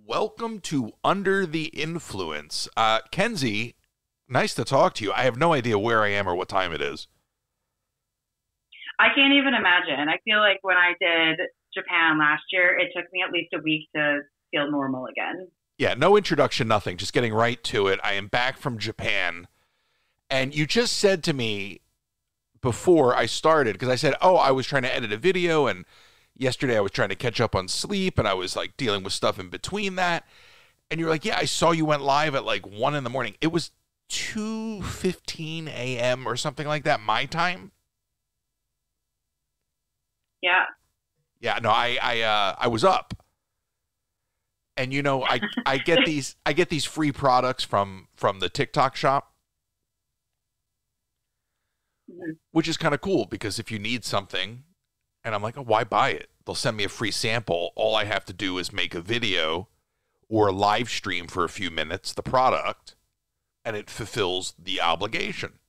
Welcome to Under the Influence. Kensie, nice to talk to you. I have no idea where I am or what time it is. I can't even imagine. I feel like when I did Japan last year, it took me at least a week to feel normal again. Yeah, no introduction, nothing. Just getting right to it. I am back from Japan. And you just said to me before I started, because I said, I was trying to edit a video, and yesterday I was trying to catch up on sleep, and I was like dealing with stuff in between that. And you're like, yeah, I saw you went live at like 1 in the morning. It was 2:15 a.m. or something like that, my time. Yeah. Yeah, no, I was up. And I get these free products from the TikTok shop. Mm-hmm. Which is kind of cool because if you need something, and I'm like, why buy it? They'll send me a free sample. All I have to do is make a video or a live stream for a few minutes, the product, and it fulfills the obligation.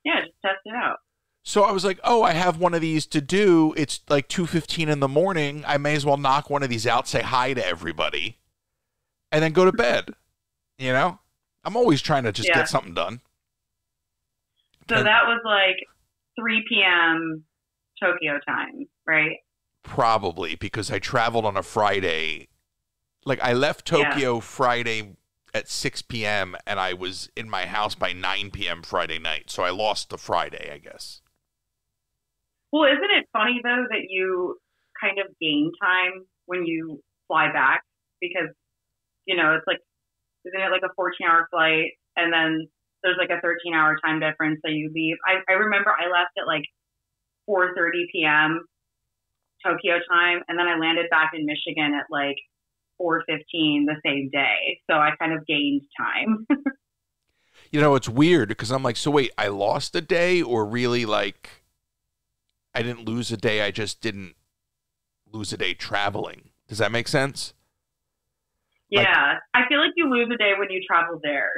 Yeah, just test it out. So I was like, I have one of these to do. It's like 2:15 in the morning. I may as well knock one of these out, say hi to everybody, and then go to bed. I'm always trying to just get something done. So that was like 3 p.m. Tokyo time, right? Probably, because I traveled on a Friday. Like, I left Tokyo Friday at 6 p.m., and I was in my house by 9 p.m. Friday night. So I lost the Friday, I guess. Well, isn't it funny, though, that you kind of gain time when you fly back? Because, it's like, isn't it like a 14-hour flight, and then there's like a 13-hour time difference that you leave. I remember I left at like 4:30 p.m. Tokyo time, and then I landed back in Michigan at like 4:15 the same day. So I kind of gained time. It's weird because I'm like, so wait, I lost a day, or really like I didn't lose a day, I just didn't lose a day traveling. Does that make sense? Yeah. I feel like you lose a day when you travel there.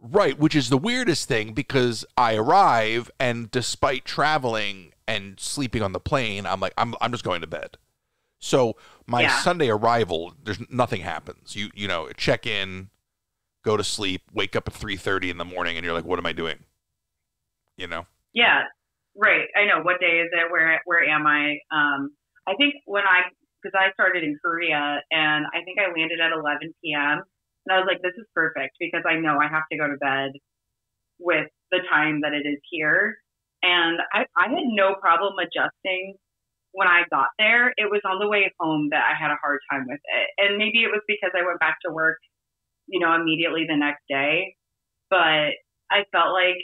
Right, which is the weirdest thing because I arrive, and despite traveling and sleeping on the plane, I'm like, I'm just going to bed. So my Sunday arrival, there's nothing happens. You check in, go to sleep, wake up at 3:30 in the morning, and you're like, what am I doing? Yeah, right. I know. What day is it? Where am I? I think because I started in Korea, and I think I landed at 11 p.m., and I was like, this is perfect because I know I have to go to bed with the time that it is here. And I had no problem adjusting when I got there. It was on the way home that I had a hard time with it. And maybe it was because I went back to work, immediately the next day. But I felt like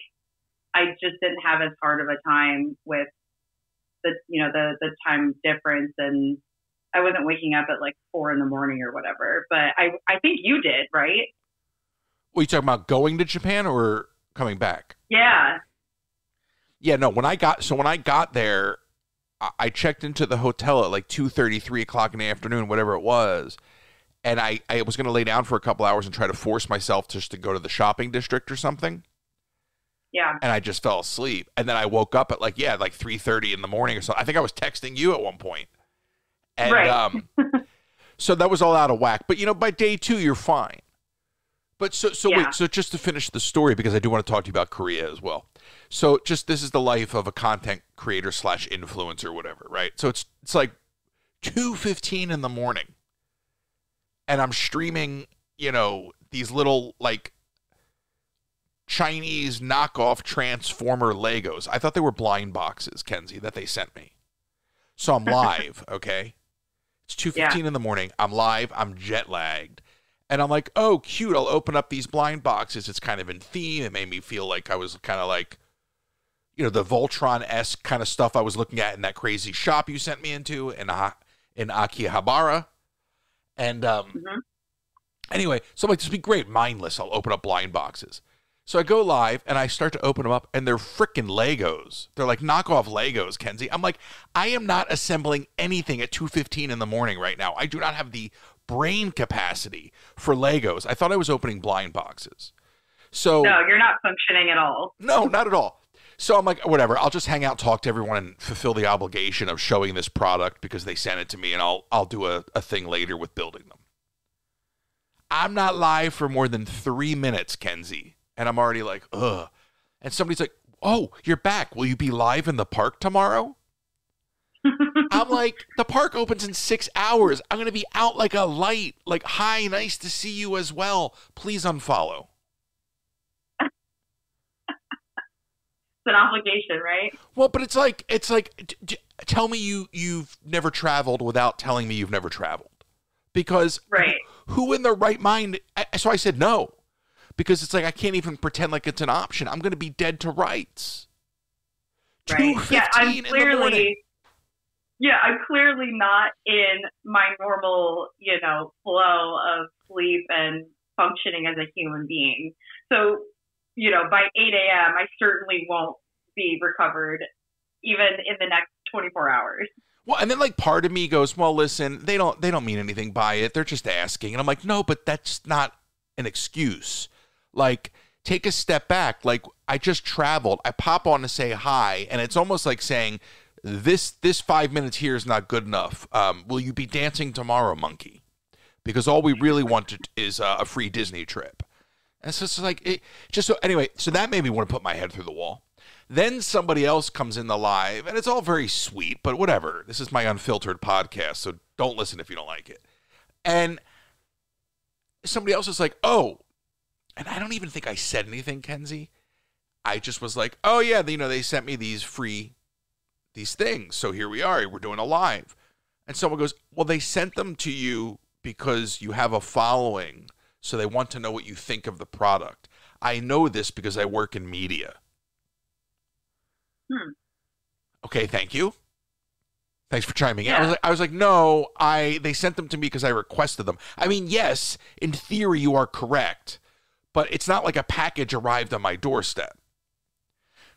I just didn't have as hard of a time with the time difference, and I wasn't waking up at like 4 in the morning or whatever, but I think you did, right? Were you talking about going to Japan or coming back? Yeah. Yeah, no, when I got there, I checked into the hotel at like 2:30, 3 o'clock in the afternoon, whatever it was. And I was going to lay down for a couple hours and try to force myself just to go to the shopping district or something. Yeah. And I just fell asleep. And then I woke up at like 3:30 in the morning or so. I think I was texting you at one point. And right. So that was all out of whack. But, by day 2, you're fine. But wait, so just to finish the story, because I do want to talk to you about Korea as well. So this is the life of a content creator / influencer, whatever, right? So it's like 2:15 in the morning. And I'm streaming, these little like Chinese knockoff Transformer Legos. I thought they were blind boxes, Kensie, that they sent me. So I'm live, okay? It's 2:15 in the morning. I'm live. I'm jet lagged. And I'm like, oh, cute. I'll open up these blind boxes. It's kind of in theme. It made me feel like I was kind of like, the Voltron-esque kind of stuff I was looking at in that crazy shop you sent me into in Akihabara. And anyway, so I'm like, this would be great. Mindless. I'll open up blind boxes. So I go live, and I start to open them up, and they're freaking Legos. They're like knockoff Legos, Kensie. I'm like, I am not assembling anything at 2:15 in the morning right now. I do not have the brain capacity for Legos. I thought I was opening blind boxes. So no, you're not functioning at all. No, not at all. So I'm like, whatever. I'll just hang out, talk to everyone, and fulfill the obligation of showing this product because they sent it to me, and I'll do a thing later with building them. I'm not live for more than 3 minutes, Kensie. And I'm already like, ugh. And somebody's like, oh, you're back. Will you be live in the park tomorrow? I'm like, the park opens in 6 hours. I'm going to be out like a light. Like, hi, nice to see you as well. Please unfollow. It's an obligation, right? Well, but it's like, tell me you've never traveled without telling me you've never traveled. Because who in their right mind? So I said no. Because it's like, I can't even pretend like it's an option. I'm going to be dead to rights. Right. Yeah, I'm clearly not in my normal, flow of sleep and functioning as a human being. So, by 8 a.m., I certainly won't be recovered even in the next 24 hours. Well, and then like part of me goes, well, listen, they don't mean anything by it. They're just asking. And I'm like, no, but that's not an excuse. Like, take a step back. Like, I just traveled. I pop on to say hi, and it's almost like saying, this 5 minutes here is not good enough. Will you be dancing tomorrow, monkey? Because all we really want is a free Disney trip. And so it's like, anyway, so that made me want to put my head through the wall. Then somebody else comes in the live, and it's all very sweet, but whatever. This is my unfiltered podcast, so don't listen if you don't like it. And somebody else is like, oh, and I don't even think I said anything, Kensie. I just was like, oh, yeah, they sent me these things. So here we are. We're doing a live. And someone goes, well, they sent them to you because you have a following. So they want to know what you think of the product. I know this because I work in media. Okay, thank you. Thanks for chiming in. I was like, no, they sent them to me because I requested them. I mean, yes, in theory you are correct. But it's not like a package arrived on my doorstep.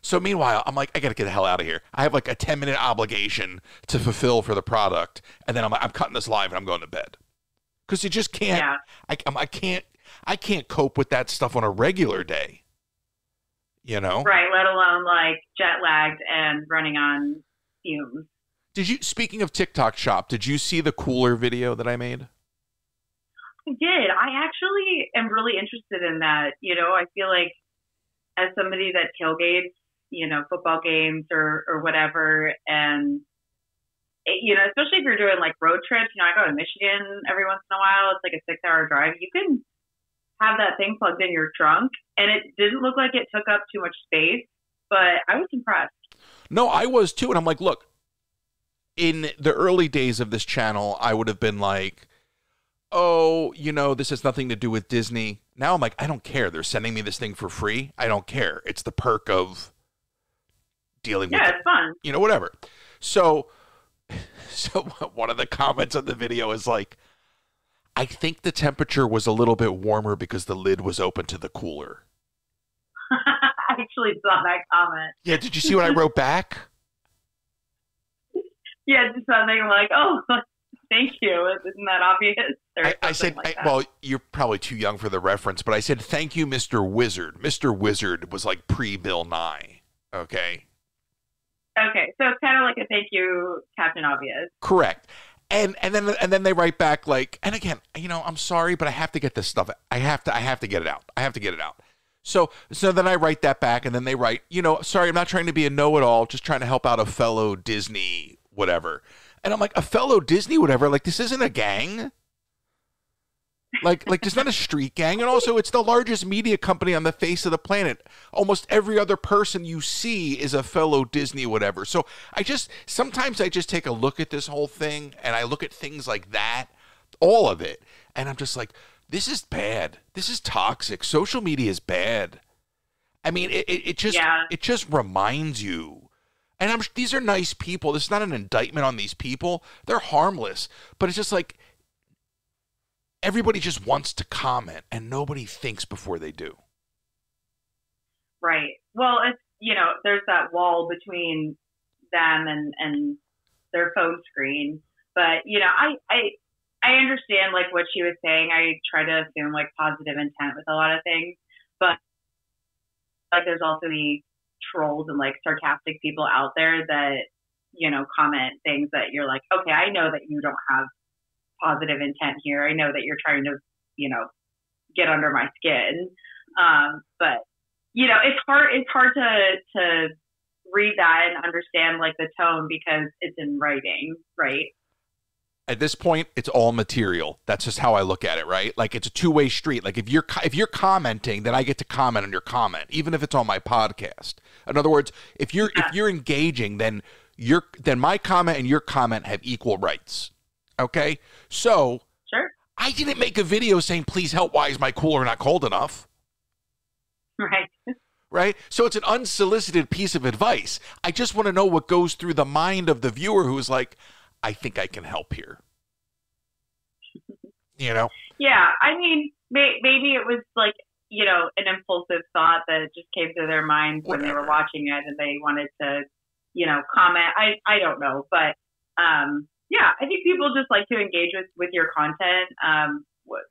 So meanwhile, I'm like, I got to get the hell out of here. I have like a 10-minute obligation to fulfill for the product. And then I'm cutting this live and I'm going to bed. Because you just can't, I can't cope with that stuff on a regular day. Right, let alone like jet lagged and running on fumes. Speaking of TikTok shop, did you see the cooler video that I made? I did. I actually am really interested in that. I feel like as somebody that tailgates, football games or whatever, and, especially if you're doing like road trips, I go to Michigan every once in a while. It's like a 6-hour drive. You can have that thing plugged in your trunk, and it didn't look like it took up too much space, but I was impressed. No, I was too. And I'm like, look, in the early days of this channel, I would have been like, oh, this has nothing to do with Disney. Now I'm like, I don't care. They're sending me this thing for free. I don't care. It's the perk of dealing with it's fun. Whatever. So one of the comments on the video is like, I think the temperature was a little bit warmer because the lid was open to the cooler. I actually saw that comment. Yeah, did you see what I wrote back? Yeah, just something like, oh, thank you. Isn't that obvious? I said, well, you're probably too young for the reference, but I said, thank you, Mr. Wizard. Mr. Wizard was like pre-Bill Nye, okay? Okay, so it's kind of like a thank you, Captain Obvious. Correct. And then they write back like, and again, I'm sorry, but I have to get this stuff. I have to get it out. I have to get it out. So then I write that back, and then they write, sorry, I'm not trying to be a know-it-all, just trying to help out a fellow Disney whatever. And I'm like, a fellow Disney whatever? Like, this isn't a gang? Like it's not a street gang. And also, it's the largest media company on the face of the planet. Almost every other person you see is a fellow Disney whatever. So sometimes I just take a look at this whole thing, and I look at things like that, all of it, and I'm just like, this is bad. This is toxic. Social media is bad. I mean, it just reminds you. And these are nice people. This is not an indictment on these people. They're harmless. But it's just like, everybody just wants to comment, and nobody thinks before they do. Right. Well, it's, there's that wall between them and their phone screen. But, I understand, like, what she was saying. I try to assume, like, positive intent with a lot of things. But, like, there's also the trolls and, like, sarcastic people out there that, comment things that you're like, okay, I know that you don't have positive intent here. I know that you're trying to, get under my skin. But you know, it's hard to read that and understand like the tone because it's in writing, right? At this point, it's all material. That's just how I look at it, right? Like it's a two-way street. Like if you're commenting, then I get to comment on your comment, even if it's on my podcast. In other words, if you're engaging, then my comment and your comment have equal rights. Okay? So sure. I didn't make a video saying, please help, why is my cooler not cold enough? Right. Right? So it's an unsolicited piece of advice. I just want to know what goes through the mind of the viewer who's like, I think I can help here. You know? Yeah. I mean, maybe it was like, you know, an impulsive thought that just came to their mind when they were watching it and they wanted to, you know, comment. I don't know. But, yeah, I think people just like to engage with your content,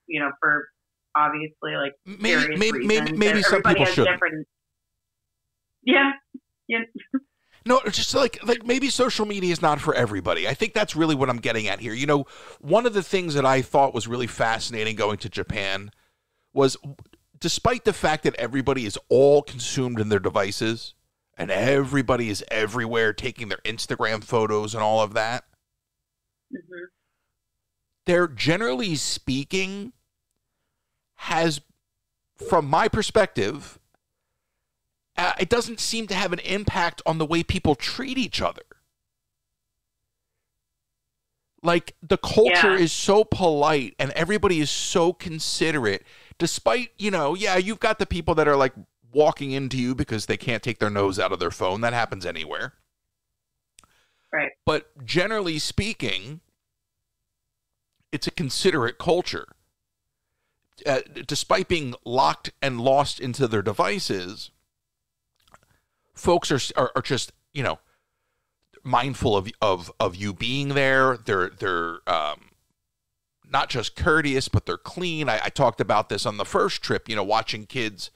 you know, for obviously like maybe some people should. Yeah. No, just like maybe social media is not for everybody. I think that's really what I'm getting at here. You know, one of the things that I thought was really fascinating going to Japan was, despite the fact that everybody is all consumed in their devices and everybody is everywhere taking their Instagram photos and all of that, mm-hmm. they're generally speaking has, from my perspective, it doesn't seem to have an impact on the way people treat each other. Like, the culture is so polite and everybody is so considerate, despite, you know, you've got the people that are like walking into you because they can't take their nose out of their phone. That happens anywhere. Right. But generally speaking, it's a considerate culture. Despite being locked and lost into their devices, folks are just, you know, mindful of you being there. They're not just courteous, but they're clean. I talked about this on the first trip, you know, watching kids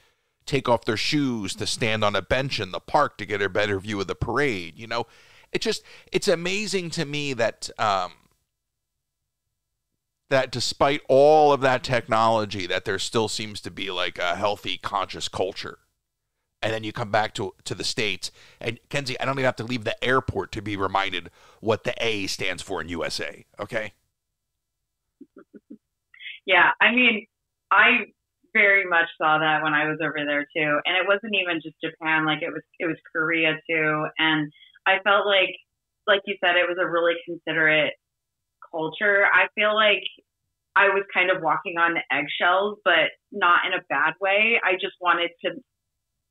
take off their shoes to stand on a bench in the park to get a better view of the parade. You know, it's amazing to me that that despite all of that technology, that there still seems to be like a healthy, conscious culture. And then you come back to the States, and Kensie, I don't even have to leave the airport to be reminded what the A stands for in USA. Okay. Yeah, I mean, I very much saw that when I was over there too, and it wasn't even just Japan; like it was Korea too. And I felt like you said, it was a really considerate culture. I feel like I was kind of walking on eggshells, but not in a bad way. I just wanted to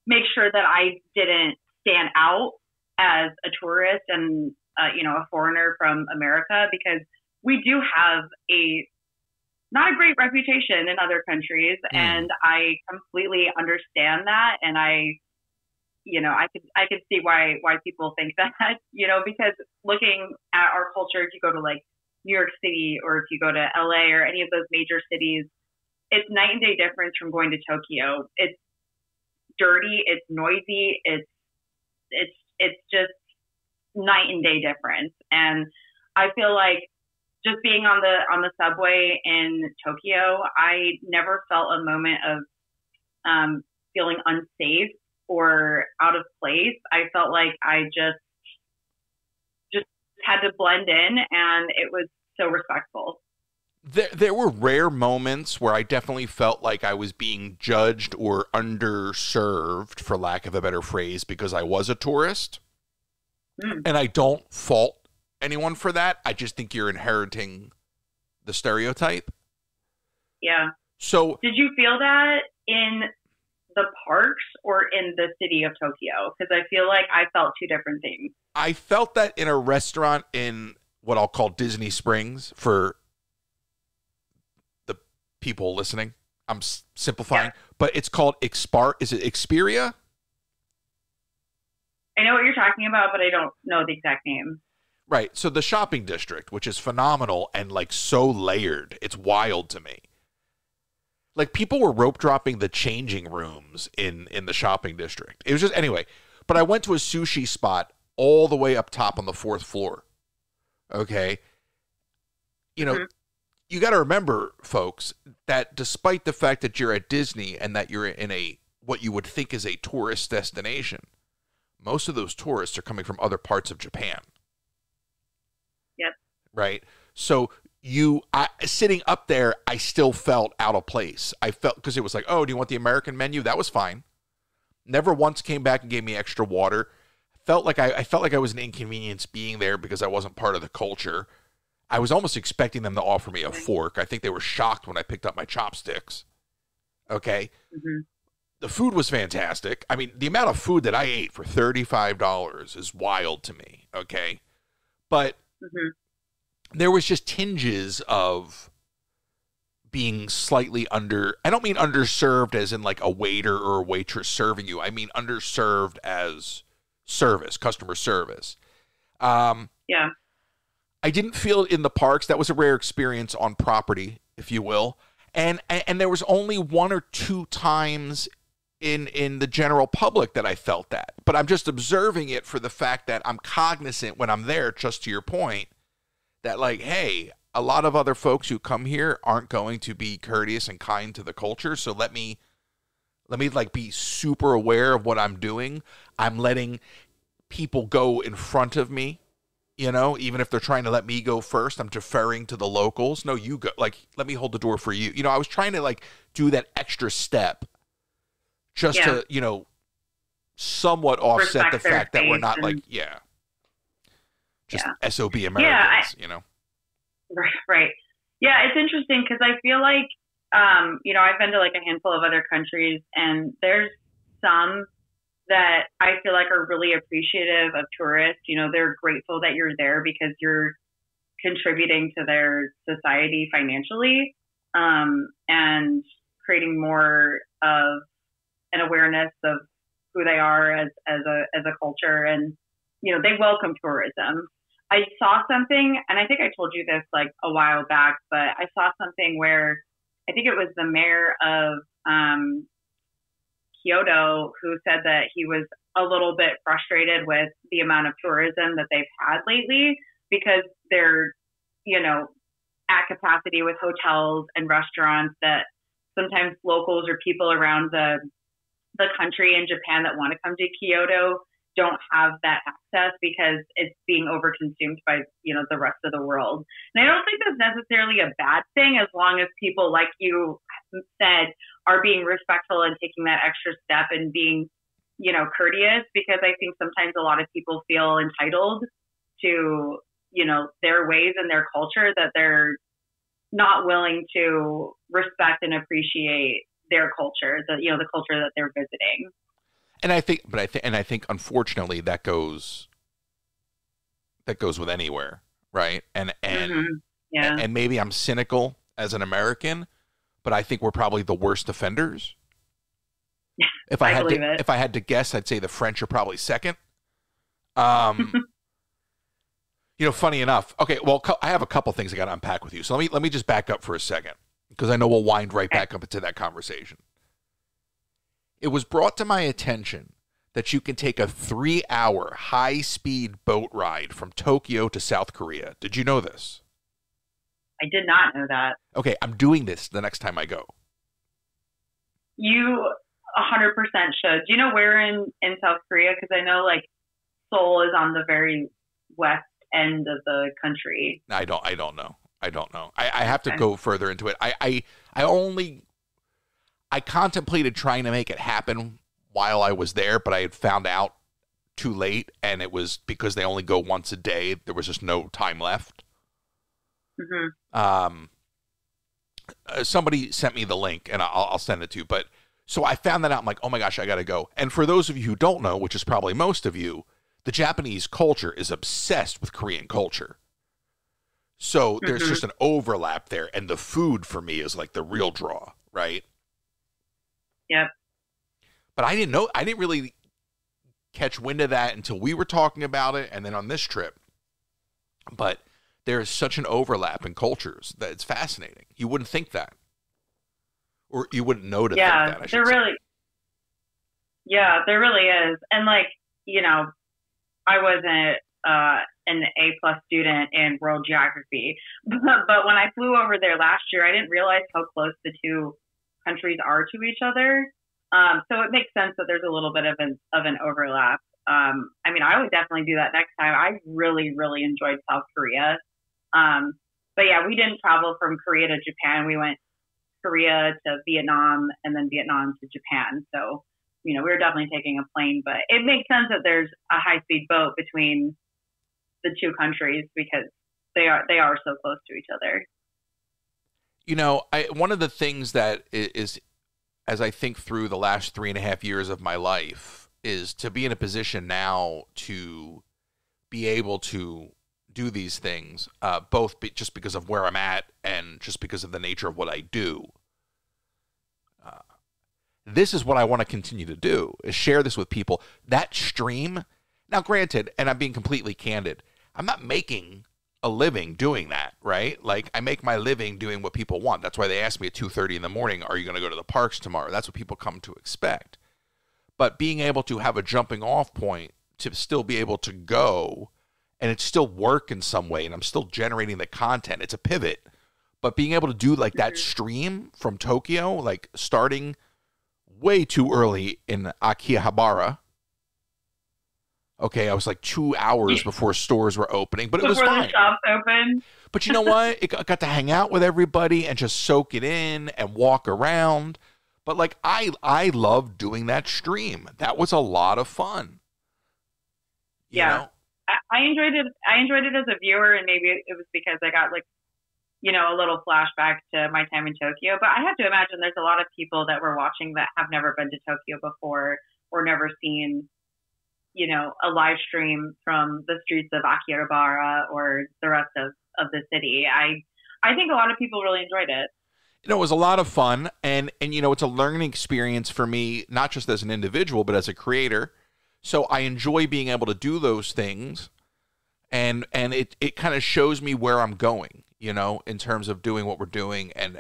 make sure that I didn't stand out as a tourist and, you know, a foreigner from America, because we do have not a great reputation in other countries. And I completely understand that. And I could see why people think that, you know, because looking at our culture, if you go to like New York City or if you go to LA or any of those major cities, it's night and day difference from going to Tokyo. It's dirty, it's noisy, it's just night and day difference. And I feel like just being on the subway in Tokyo, I never felt a moment of feeling unsafe or out of place. I felt like I just had to blend in, and it was so respectful. There were rare moments where I definitely felt like I was being judged or underserved, for lack of a better phrase, because I was a tourist. And I don't fault anyone for that. I just think you're inheriting the stereotype. Yeah. So did you feel that in the parks or in the city of Tokyo? Because I feel like I felt two different things. I felt that in a restaurant in what I'll call Disney Springs, for the people listening. I'm simplifying, but it's called Is it Xperia? I know what you're talking about, but I don't know the exact name. Right. So the shopping district, which is phenomenal and like so layered, it's wild to me. Like, people were rope dropping the changing rooms in the shopping district. It was just, anyway, but I went to a sushi spot all the way up top on the 4th floor. Okay. You know, you got to remember, folks, that despite the fact that you're at Disney and that you're in a what you would think is a tourist destination, most of those tourists are coming from other parts of Japan. Yep. Right? So sitting up there, I still felt out of place. I felt, because it was like, oh, do you want the American menu? That was fine. Never once came back and gave me extra water. I felt like I was an inconvenience being there because I wasn't part of the culture. I was almost expecting them to offer me a fork. I think they were shocked when I picked up my chopsticks. Okay? Mm-hmm. The food was fantastic. I mean, the amount of food that I ate for $35 is wild to me. Okay? But there was just tinges of being slightly I don't mean underserved as in like a waiter or a waitress serving you. I mean underserved as customer service. Yeah. I didn't feel it in the parks. That was a rare experience on property, if you will. And there was only one or two times in the general public that I felt that. But I'm just observing it for the fact that I'm cognizant when I'm there, just to your point, that like, hey, a lot of other folks who come here aren't going to be courteous and kind to the culture. So let me like be super aware of what I'm doing. I'm letting people go in front of me, even if they're trying to let me go first. I'm deferring to the locals. No, you go. Like, let me hold the door for you. I was trying to like do that extra step just to, somewhat offset the fact that we're not like, SOB Americans, Right. Yeah, it's interesting because I feel like, I've been to like a handful of other countries, and there's some that I feel like are really appreciative of tourists. They're grateful that you're there because you're contributing to their society financially, and creating more of an awareness of who they are as a culture. And, they welcome tourism. I saw something, and I think I told you this like a while back, but I saw something where I think it was the mayor of Kyoto who said that he was a little bit frustrated with the amount of tourism that they've had lately because they're, at capacity with hotels and restaurants, that sometimes locals or people around the country in Japan that want to come to Kyoto don't have that access because it's being overconsumed by, the rest of the world. And I don't think that's necessarily a bad thing as long as people, like you said, are being respectful and taking that extra step and being, courteous, because I think sometimes a lot of people feel entitled to, their ways and their culture, that they're not willing to respect and appreciate their culture, the culture that they're visiting. And I think unfortunately that goes with anywhere, right? And and maybe I'm cynical as an American, but I think we're probably the worst offenders. If I had to guess, I'd say the French are probably second. Funny enough. Okay, well, I have a couple things I got to unpack with you. So let me just back up for a second, because I know we'll wind right back up into that conversation. It was brought to my attention that you can take a 3-hour high-speed boat ride from Tokyo to South Korea. Did you know this? I did not know that. Okay, I'm doing this the next time I go. You 100% should. Do you know where in South Korea? Because I know like Seoul is on the very west end of the country. I don't know. I have to go further into it. I contemplated trying to make it happen while I was there, but I had found out too late, and it was because they only go once a day. There was just no time left. Mm-hmm. Somebody sent me the link, and I'll send it to you. But so I found that out. I'm like, oh my gosh, I got to go. And for those of you who don't know, which is probably most of you, the Japanese culture is obsessed with Korean culture. So there's just an overlap there, and the food for me is like the real draw, right? Yep. But I didn't really catch wind of that until we were talking about it, and then on this trip. But there is such an overlap in cultures that it's fascinating. You wouldn't think that. Or you wouldn't know to think that, there really is. And like, I wasn't an A+ student in world geography. But when I flew over there last year, I didn't realize how close the two countries are to each other. So it makes sense that there's a little bit of an overlap. I mean, I would definitely do that next time. I really, really enjoyed South Korea. But yeah, we didn't travel from Korea to Japan. We went Korea to Vietnam and then Vietnam to Japan. So, we were definitely taking a plane, but it makes sense that there's a high-speed boat between the two countries because they are so close to each other. One of the things that is, as I think through the last 3.5 years of my life, is to be in a position now to be able to do these things, both just because of where I'm at and just because of the nature of what I do. This is what I want to continue to do, is share this with people. That stream, now granted, and I'm being completely candid, I'm not making a living doing that, right? Like, I make my living doing what people want. That's why they ask me at 2:30 in the morning, are you going to go to the parks tomorrow? That's what people come to expect. But being able to have a jumping off point to still be able to go, and it's still work in some way, and I'm still generating the content. It's a pivot. But being able to do like that stream from Tokyo, like starting way too early in Akihabara. Okay, I was like 2 hours before stores were opening, but it was fine. Before the shops open. But you know what? I got to hang out with everybody and just soak it in and walk around. But like I loved doing that stream. That was a lot of fun. You know? I enjoyed it. I enjoyed it as a viewer, and maybe it was because I got like, a little flashback to my time in Tokyo. But I have to imagine there's a lot of people that were watching that have never been to Tokyo before or never seen, a live stream from the streets of Akihabara or the rest of the city. I think a lot of people really enjoyed it. It was a lot of fun, and it's a learning experience for me, not just as an individual, but as a creator. So I enjoy being able to do those things, and it kind of shows me where I'm going, in terms of doing what we're doing. And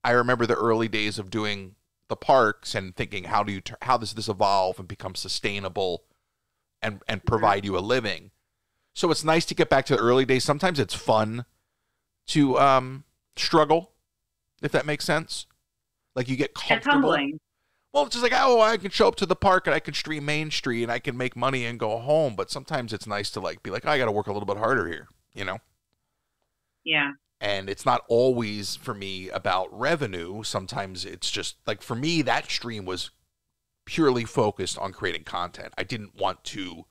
I remember the early days of doing the parks and thinking, how does this evolve and become sustainable and provide you a living? So it's nice to get back to the early days. Sometimes it's fun to struggle, if that makes sense. Like, you get comfortable. It's humbling. Well, it's just like, I can show up to the park and I can stream Main Street and I can make money and go home. But sometimes it's nice to be like, I got to work a little bit harder here, Yeah. And it's not always for me about revenue. Sometimes it's just like, for me, that stream was purely focused on creating content. I didn't want to,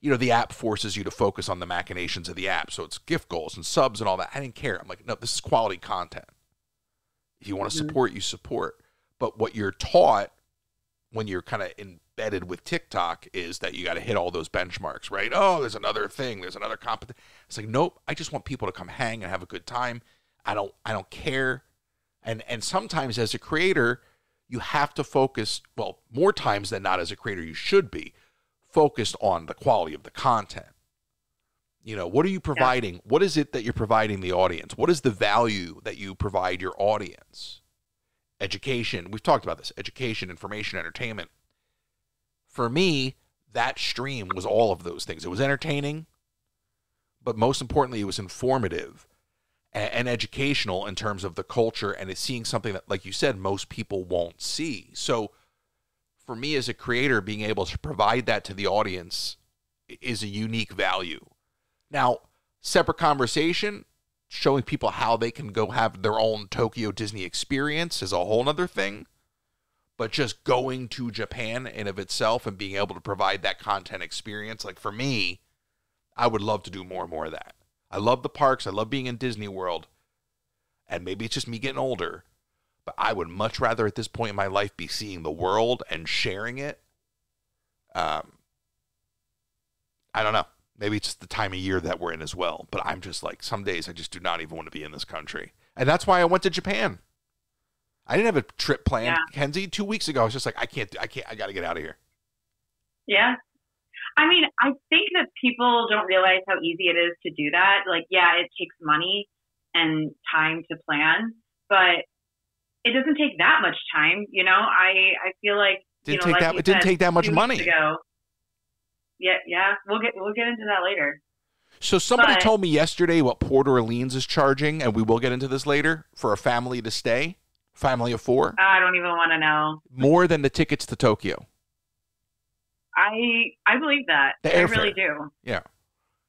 the app forces you to focus on the machinations of the app. So it's gift goals and subs and all that. I didn't care. I'm like, no, this is quality content. If you want to support, you support. But what you're taught when you're kind of embedded with TikTok is that you got to hit all those benchmarks, right? Oh, there's another thing. There's another competition. It's like, nope, I just want people to come hang and have a good time. I don't care. And sometimes as a creator, you have to focus, well, more times than not as a creator, you should be focused on the quality of the content. What are you providing? Yeah. What is it that you're providing the audience? What is the value that you provide your audience? Education. We've talked about this. Education, information, entertainment. For me, that stream was all of those things. It was entertaining, but most importantly, it was informative and educational in terms of the culture, and it's seeing something that, like you said, most people won't see. So for me as a creator, being able to provide that to the audience is a unique value. Now, separate conversation, showing people how they can go have their own Tokyo Disney experience is a whole other thing. But just going to Japan in of itself and being able to provide that content experience, like for me, I would love to do more and more of that. I love the parks. I love being in Disney World. And maybe it's just me getting older, but I would much rather at this point in my life be seeing the world and sharing it. I don't know. Maybe it's just the time of year that we're in as well. But I'm just like, some days I just do not even want to be in this country. And that's why I went to Japan. I didn't have a trip planned, Kensie. 2 weeks ago, I was just like, I got to get out of here. Yeah. I mean, I think that people don't realize how easy it is to do that. Like, yeah, it takes money and time to plan, but it doesn't take that much time. I feel like, it didn't take that much money. Yeah. We'll get into that later. So somebody told me yesterday what Port Orleans is charging, and we will get into this later, for a family to stay, family of 4. I don't even want to know. More than the tickets to Tokyo. I believe that. I really do. Yeah.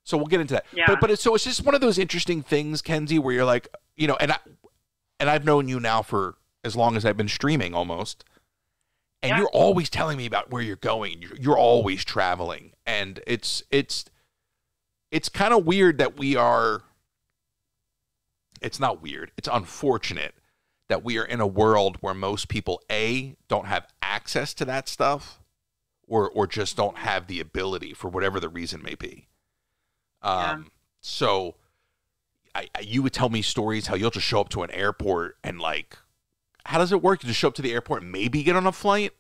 So we'll get into that. Yeah. But it's just one of those interesting things, Kensie, where you're like, you know, and I've known you now for as long as I've been streaming almost. And you're always telling me about where you're going. You're always traveling. And it's kind of weird that it's not weird. It's unfortunate that we are in a world where most people, A, don't have access to that stuff, or just don't have the ability for whatever the reason may be. So you would tell me stories how you'll just show up to an airport and like, how does it work? You just show up to the airport and maybe get on a flight?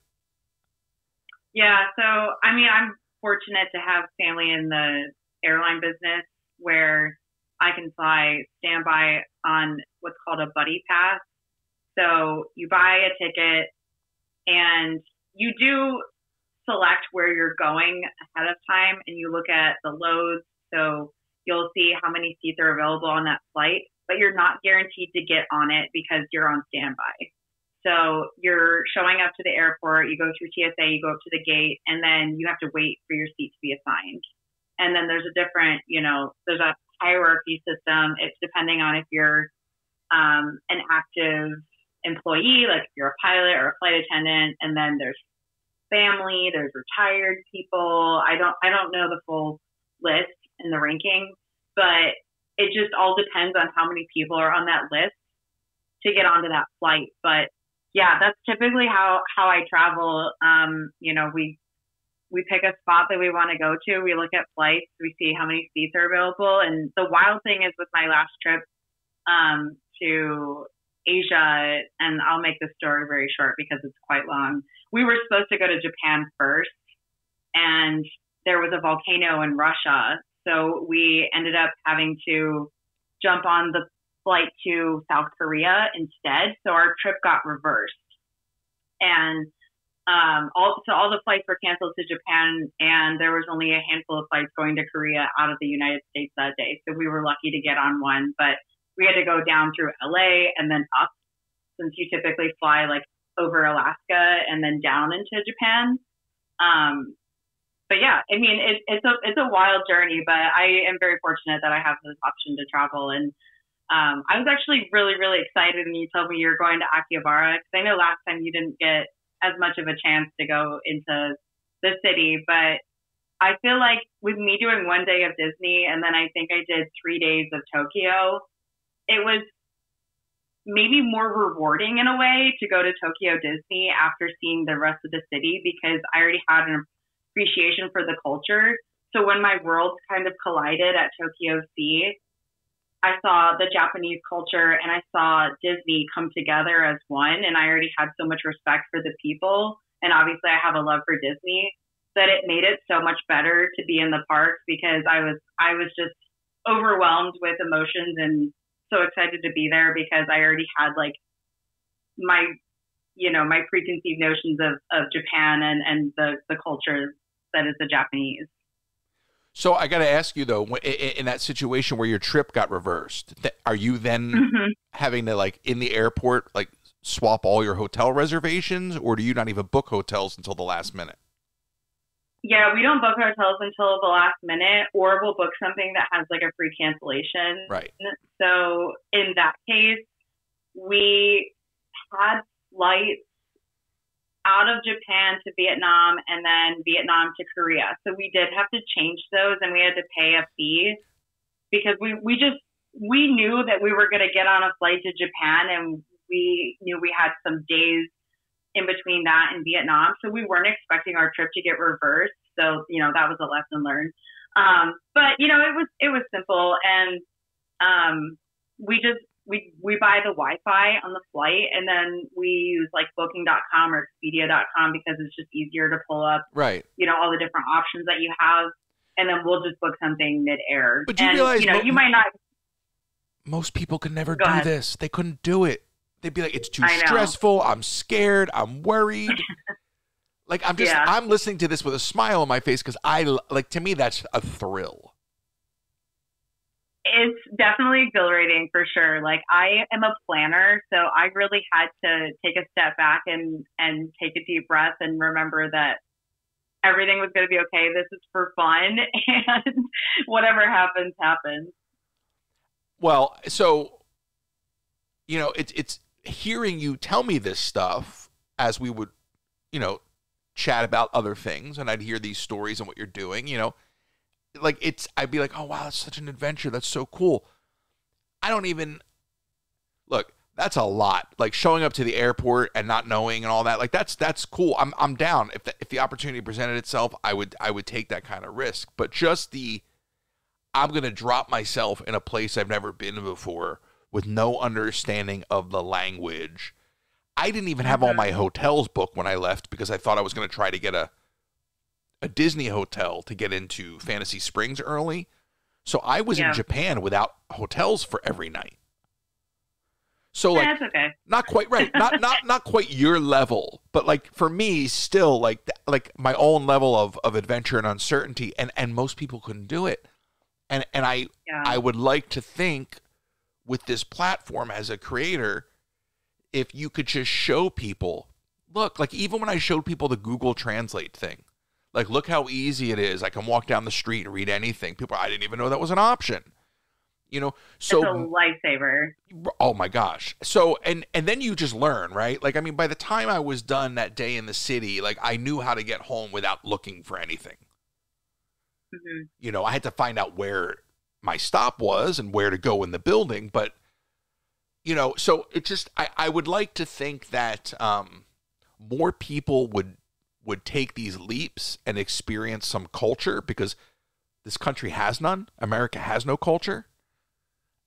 Yeah. So, I mean, I'm fortunate to have family in the airline business where I can fly standby on what's called a buddy pass. So you buy a ticket and you do select where you're going ahead of time, and you look at the loads. So you'll see how many seats are available on that flight, but you're not guaranteed to get on it because you're on standby. So you're showing up to the airport, you go through TSA, you go up to the gate, and then you have to wait for your seat to be assigned. And then there's a different, there's a hierarchy system. It's depending on if you're an active employee, like if you're a pilot or a flight attendant, and then there's family, there's retired people. I don't know the full list and the ranking, but it just all depends on how many people are on that list to get onto that flight. But yeah, that's typically how I travel. We pick a spot that we want to go to. We look at flights. We see how many seats are available. And the wild thing is with my last trip to Asia, and I'll make this story very short because it's quite long. We were supposed to go to Japan first, and there was a volcano in Russia. So we ended up having to jump on the flight to South Korea instead. So our trip got reversed. And all the flights were canceled to Japan, and there was only a handful of flights going to Korea out of the United States that day. So we were lucky to get on one, but we had to go down through LA and then up, since you typically fly like over Alaska and then down into Japan. But yeah, I mean, it's a wild journey, but I am very fortunate that I have this option to travel. And I was actually really, really excited when you told me you're going to Akihabara, because I know last time you didn't get as much of a chance to go into the city. But I feel like with me doing one day of Disney, and then I think I did 3 days of Tokyo, it was maybe more rewarding in a way to go to Tokyo Disney after seeing the rest of the city, because I already had an appreciation for the culture. So when my worlds kind of collided at Tokyo Sea, I saw the Japanese culture and I saw Disney come together as one, and I already had so much respect for the people, and obviously I have a love for Disney, that it made it so much better to be in the parks, because I was just overwhelmed with emotions and so excited to be there, because I already had like my preconceived notions of Japan and the culture that is the Japanese. So I got to ask you though, in that situation where your trip got reversed, are you then having to like in the airport, like swap all your hotel reservations, or do you not even book hotels until the last minute? Yeah, we don't book hotels until the last minute, or we'll book something that has like a free cancellation. Right. So in that case, we had flights out of Japan to Vietnam and then Vietnam to Korea. So we did have to change those, and we had to pay a fee, because we knew that we were going to get on a flight to Japan, and we knew we had some days in between that and Vietnam. So we weren't expecting our trip to get reversed. So, that was a lesson learned. But it was simple. And, we buy the Wi-Fi on the flight, and then we use like booking.com or expedia.com, because it's just easier to pull up, right, all the different options that you have. And then we'll just book something mid-air. But you realize, you might not. Most people could never do this. They couldn't do it. They'd be like, it's too stressful. I'm scared. I'm worried. Like, I'm listening to this with a smile on my face, because to me, that's a thrill. It's definitely exhilarating for sure. Like, I am a planner, so I really had to take a step back and take a deep breath and remember that everything was going to be okay. This is for fun, and whatever happens, happens. Well, so, you know, it's hearing you tell me this stuff as we would, you know, chat about other things, and I'd hear these stories and what you're doing, you know, like I'd be like, oh wow, that's such an adventure. That's so cool. I don't even look, that's a lot. Like showing up to the airport and not knowing and all that. Like that's cool. I'm down. If the opportunity presented itself, I would take that kind of risk. But just I'm going to drop myself in a place I've never been before with no understanding of the language. I didn't even have all my hotels booked when I left because I thought I was going to try to get a Disney hotel to get into Fantasy Springs early. So I was in Japan without hotels for every night. So like, that's okay. Not quite right. Not quite your level, but like for me still like my own level of adventure and uncertainty, and most people couldn't do it. And I would like to think with this platform as a creator, if you could just show people, look, like even when I showed people the Google Translate thing, like, look how easy it is. I can walk down the street and read anything. I didn't even know that was an option. You know, so it's a lifesaver. Oh my gosh. So, and then you just learn, right? Like, I mean, by the time I was done that day in the city, like I knew how to get home without looking for anything. Mm-hmm. You know, I had to find out where my stop was and where to go in the building. But, you know, so it just, I would like to think that more people would take these leaps and experience some culture, because this country has none. America has no culture.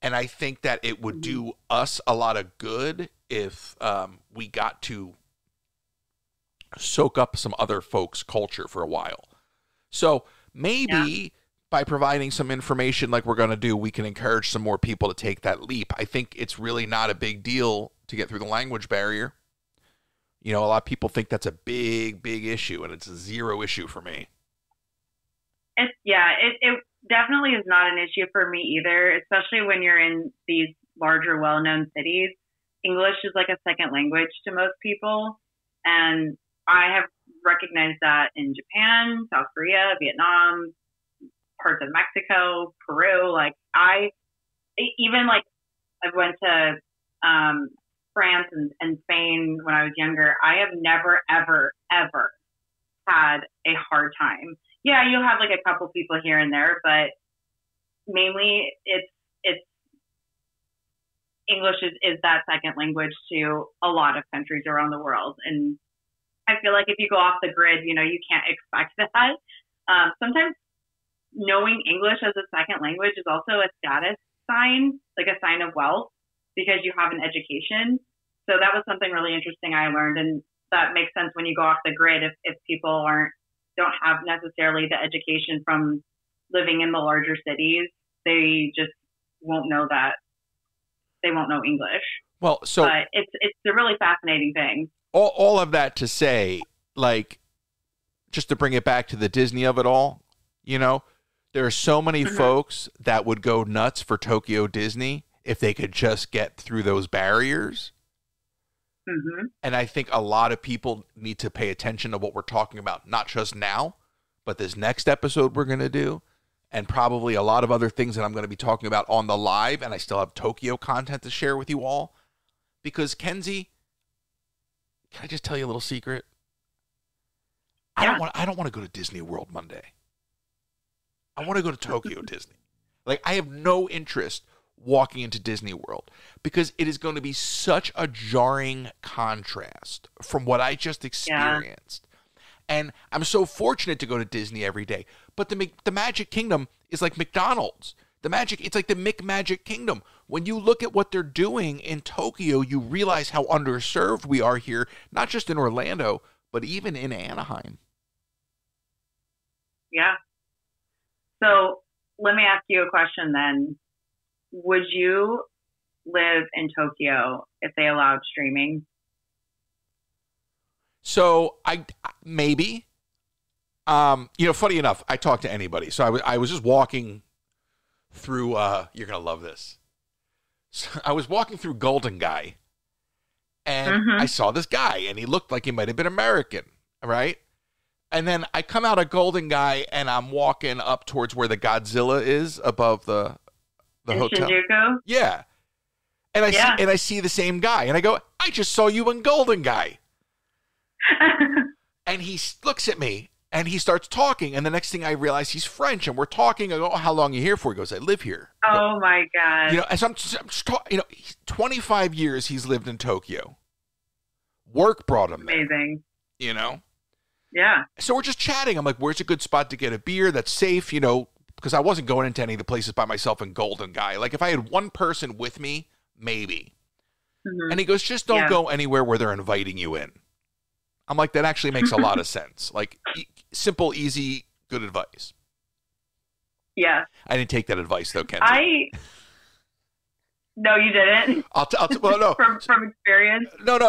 And I think that it would do us a lot of good if we got to soak up some other folks' culture for a while. So maybe by providing some information like we're going to do, we can encourage some more people to take that leap. I think it's really not a big deal to get through the language barrier. You know, a lot of people think that's a big, big issue, and it's a zero issue for me. It definitely is not an issue for me either, especially when you're in these larger, well-known cities. English is like a second language to most people, and I have recognized that in Japan, South Korea, Vietnam, parts of Mexico, Peru. Like I went to France and Spain when I was younger. I have never, ever, ever had a hard time. Yeah, you'll have like a couple people here and there, but mainly it's English is that second language to a lot of countries around the world. And I feel like if you go off the grid, you know, you can't expect that. Sometimes knowing English as a second language is also a status sign, like a sign of wealth, because you have an education. So that was something really interesting I learned, and that makes sense when you go off the grid. If people don't have necessarily the education from living in the larger cities, they just won't know that. They won't know English. Well, so but it's a really fascinating thing. All of that to say, like, just to bring it back to the Disney of it all, you know, there are so many folks that would go nuts for Tokyo Disney if they could just get through those barriers. Mm-hmm. And I think a lot of people need to pay attention to what we're talking about, not just now, but this next episode we're going to do, and probably a lot of other things that I'm going to be talking about on the live, and I still have Tokyo content to share with you all. Because, Kensie, can I just tell you a little secret? Yeah. I don't want to go to Disney World Monday. I want to go to Tokyo Disney. Like, I have no interest walking into Disney World, because it is going to be such a jarring contrast from what I just experienced. And I'm so fortunate to go to Disney every day, but the Magic Kingdom is like McDonald's. It's like the McMagic Kingdom. When you look at what they're doing in Tokyo, you realize how underserved we are here, not just in Orlando, but even in Anaheim. Yeah. So let me ask you a question then. Would you live in Tokyo if they allowed streaming? So maybe, you know, funny enough, I talk to anybody. So I was just walking through, you're going to love this. So I was walking through Golden Guy, and I saw this guy, and he looked like he might have been American, right? And then I come out of Golden Guy, and I'm walking up towards where the Godzilla is above the hotel. Shinjuku? Yeah. And I see the same guy, and I go, I just saw you in Golden Guy. And he looks at me, and he starts talking, and the next thing I realize he's French, and we're talking. I go, how long are you here for? He goes, I live here. Oh, my God. You know, and so I'm 25 years he's lived in Tokyo. Work brought him there. Amazing. You know? Yeah. So we're just chatting. I'm like, where's a good spot to get a beer that's safe, you know, because I wasn't going into any of the places by myself in Golden Guy. Like, if I had one person with me, maybe. And he goes, just don't go anywhere where they're inviting you in. I'm like, that actually makes a lot of sense. Like, simple, easy, good advice. Yeah. I didn't take that advice, though, Kenzie. No, you didn't. Well, no. from experience. No.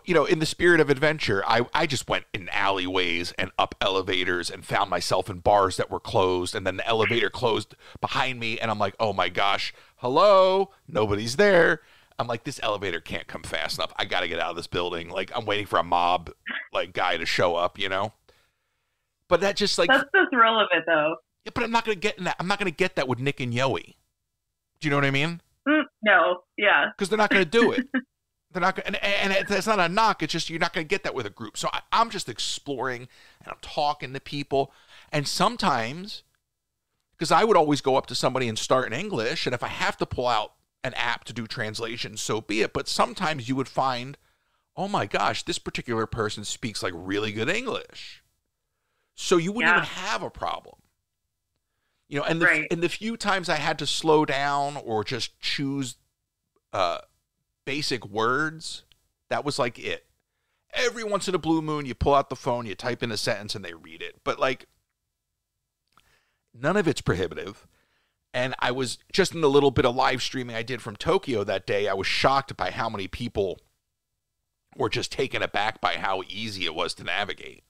You know, in the spirit of adventure, I just went in alleyways and up elevators and found myself in bars that were closed, and then the elevator closed behind me, and I'm like, oh my gosh, hello, nobody's there. I'm like, this elevator can't come fast enough. I got to get out of this building. Like, I'm waiting for a mob, like, guy to show up, you know? But that just, like... That's the thrill of it, though. Yeah, but I'm not going to get in that. I'm not going to get that with Nick and Yoey. Do you know what I mean? No, yeah. Because they're not going to do it. They're not going, and it's not a knock. It's just you're not going to get that with a group. So I'm just exploring, and I'm talking to people. And sometimes, because I would always go up to somebody and start in English, and if I have to pull out an app to do translation, so be it. But sometimes you would find, oh my gosh, this particular person speaks like really good English. So you wouldn't even have a problem. You know, and the few times I had to slow down or just choose basic words, that was like it. Every once in a blue moon, you pull out the phone, you type in a sentence, and they read it. But, like, none of it's prohibitive. And I was just in the little bit of live streaming I did from Tokyo that day, I was shocked by how many people were just taken aback by how easy it was to navigate.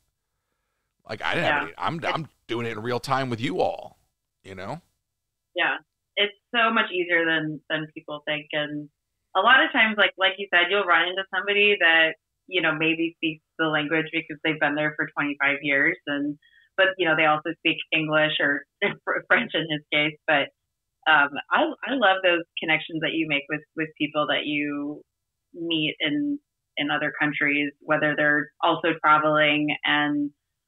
Like, I didn't have any, I'm doing it in real time with you all. You know? Yeah. It's so much easier than people think. And a lot of times, like you said, you'll run into somebody that, you know, maybe speaks the language because they've been there for 25 years. But, you know, they also speak English or French in his case. But I love those connections that you make with people that you meet in other countries, whether they're also traveling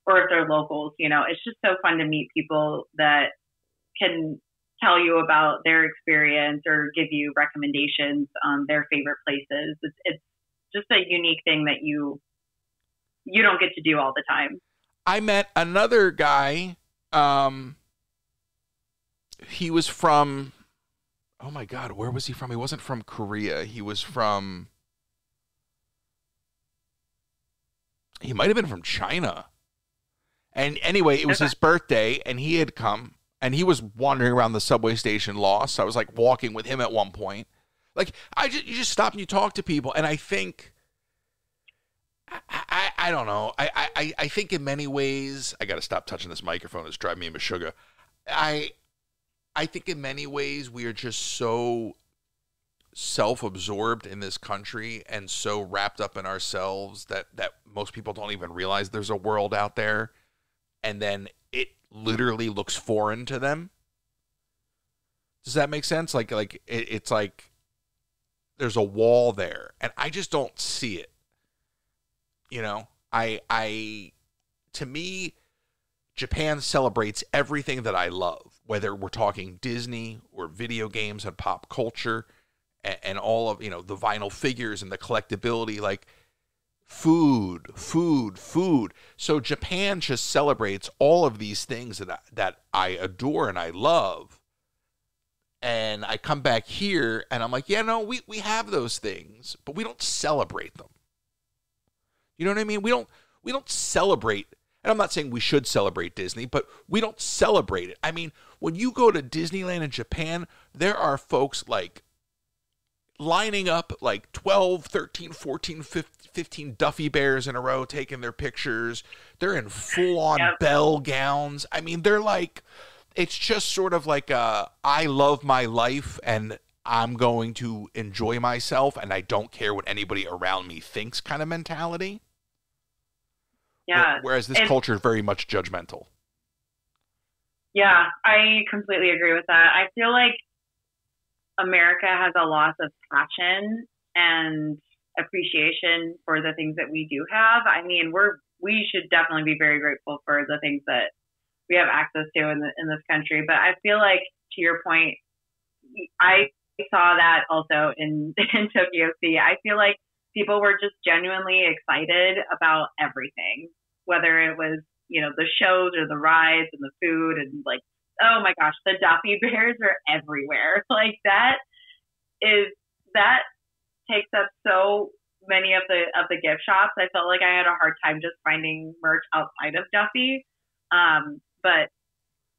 or if they're locals. You know, it's just so fun to meet people that can tell you about their experience or give you recommendations on their favorite places. It's just a unique thing that you don't get to do all the time. I met another guy. He was from, oh my God, where was he from? He wasn't from Korea. He was from, he might have been from China. And anyway, it was his birthday, and he had come. And he was wandering around the subway station lost. I was like walking with him at one point. Like, you just stop and you talk to people. And I think, I don't know. I think in many ways, I got to stop touching this microphone. It's driving me into sugar. I think in many ways we are just so self-absorbed in this country and so wrapped up in ourselves that most people don't even realize there's a world out there. And then it literally looks foreign to them. Does that make sense? Like it's like there's a wall there, and I just don't see it. You know, to me, Japan celebrates everything that I love, whether we're talking Disney or video games and pop culture, and all of, you know, the vinyl figures and the collectability, like food. So Japan just celebrates all of these things that I adore and I love. And I come back here and I'm like, yeah, no, we have those things, but we don't celebrate them. You know what I mean? We don't celebrate. And I'm not saying we should celebrate Disney, but we don't celebrate it. I mean, when you go to Disneyland in Japan, there are folks like lining up like 12, 13, 14, 15 Duffy Bears in a row, taking their pictures. They're in full-on bell gowns. I mean, they're like It's just sort of like I love my life and I'm going to enjoy myself and I don't care what anybody around me thinks kind of mentality. Yeah. Whereas this culture is very much judgmental. Yeah, I completely agree with that. I feel like America has a loss of passion and appreciation for the things that we do have. I mean, we should definitely be very grateful for the things that we have access to in this country. But I feel like, to your point, I saw that also in Tokyo Sea. I feel like people were just genuinely excited about everything, whether it was, you know, the shows or the rides and the food and like, oh my gosh, the Duffy bears are everywhere. Like that takes up so many of the gift shops. I felt like I had a hard time just finding merch outside of Duffy. But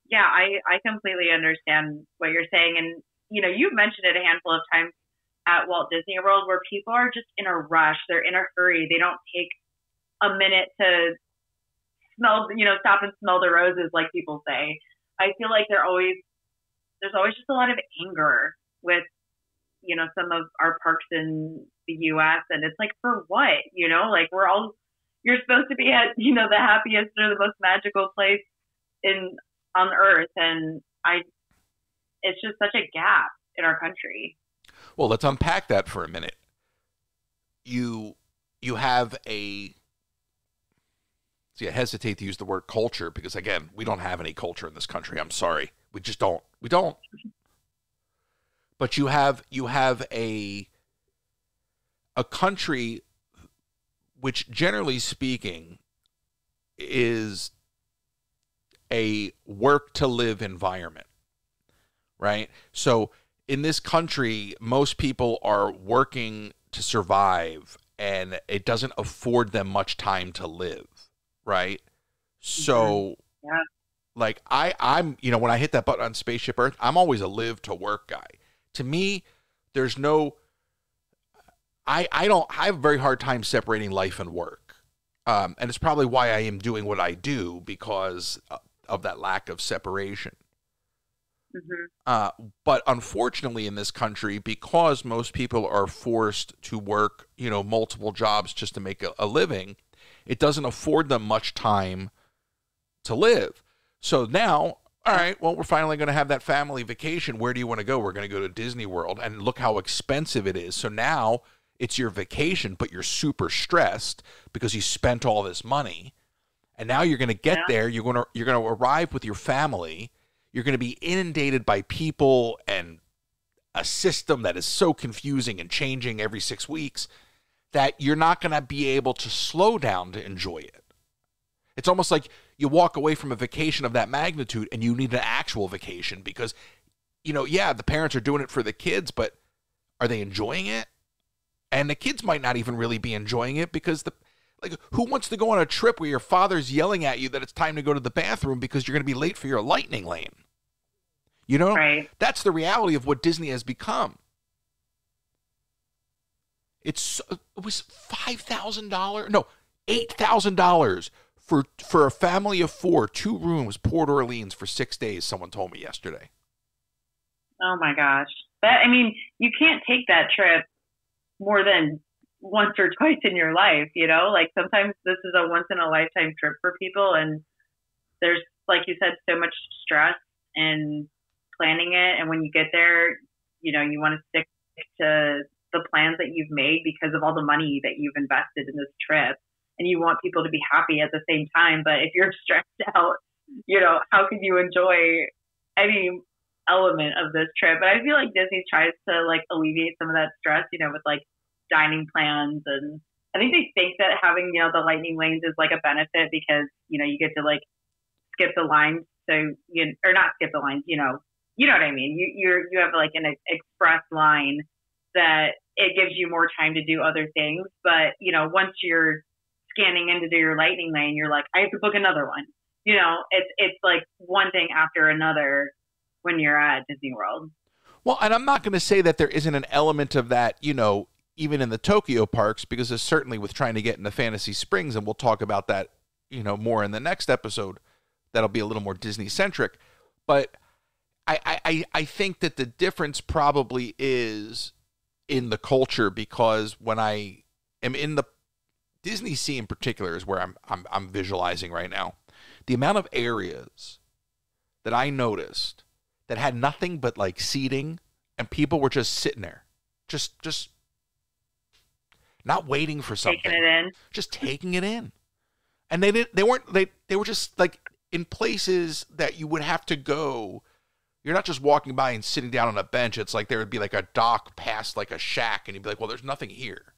yeah, I completely understand what you're saying. And, you know, you've mentioned it a handful of times at Walt Disney World where people are just in a rush. They're in a hurry. They don't take a minute to stop and smell the roses, like people say. I feel like there's always just a lot of anger with, you know, some of our parks in the U.S. And it's like, for what? You know, like you're supposed to be at, you know, the happiest or the most magical place on earth. And it's just such a gap in our country. Well, let's unpack that for a minute. You have I hesitate to use the word culture because, again, we don't have any culture in this country. I'm sorry. We just don't. We don't. But you have a country which, generally speaking, is a work-to-live environment, right? So in this country, most people are working to survive, and it doesn't afford them much time to live. Right. So like I'm, you know, when I hit that button on Spaceship Earth, I'm always a live to work guy. To me, there's no, I have a very hard time separating life and work. And it's probably why I am doing what I do because of that lack of separation. Mm-hmm. But unfortunately in this country, because most people are forced to work, you know, multiple jobs just to make a living, it doesn't afford them much time to live. So now, all right, well, we're finally going to have that family vacation. Where do you want to go? We're going to go to Disney World, and look how expensive it is. So now it's your vacation, but you're super stressed because you spent all this money. And now you're going to get there. You're going to arrive with your family. You're going to be inundated by people and a system that is so confusing and changing every 6 weeks that you're not going to be able to slow down to enjoy it. It's almost like you walk away from a vacation of that magnitude and you need an actual vacation because, you know, yeah, the parents are doing it for the kids, but are they enjoying it? And the kids might not even really be enjoying it because who wants to go on a trip where your father's yelling at you that it's time to go to the bathroom because you're going to be late for your lightning lane? You know, right. That's the reality of what Disney has become. It was $5,000, no, $8,000 for a family of 4, 2 rooms, Port Orleans for 6 days. Someone told me yesterday. Oh my gosh, you can't take that trip more than once or twice in your life. You know, like sometimes this is a once in a lifetime trip for people, and there's, like you said, so much stress in planning it. And when you get there, you know, you want to stick to the plans that you've made because of all the money that you've invested in this trip, and you want people to be happy at the same time. But if you're stressed out, you know, how can you enjoy any element of this trip? But I feel like Disney tries to like alleviate some of that stress, you know, with like dining plans. And I think they think that having, you know, the lightning lanes is like a benefit because, you know, you get to like skip the lines. So or not skip the lines, you know what I mean? You have like an express line that it gives you more time to do other things. But, you know, once you're scanning in to do your lightning lane, you're like, I have to book another one. You know, it's like one thing after another when you're at Disney World. Well, and I'm not going to say that there isn't an element of that, you know, even in the Tokyo parks, because there's certainly with trying to get into Fantasy Springs, and we'll talk about that, you know, more in the next episode. That'll be a little more Disney-centric. But I think that the difference probably is in the culture, because when I am in the Disney Sea in particular is where I'm visualizing right now. The amount of areas that I noticed that had nothing but like seating, and people were just sitting there, just not waiting for something, taking it in, just taking it in. And they were just like in places that you would have to go. You're not just walking by and sitting down on a bench. It's like there would be like a dock past like a shack, and you'd be like, well, there's nothing here.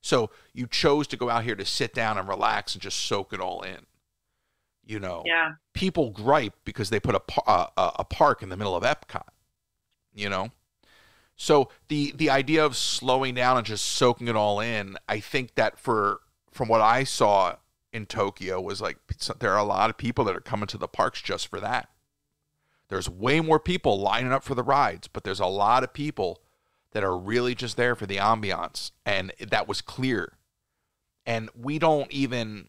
So you chose to go out here to sit down and relax and just soak it all in. You know, yeah. People gripe because they put a park in the middle of Epcot. You know, so the idea of slowing down and just soaking it all in, I think that from what I saw in Tokyo was like there are a lot of people that are coming to the parks just for that. There's way more people lining up for the rides, but there's a lot of people that are really just there for the ambiance, and that was clear. And we don't even,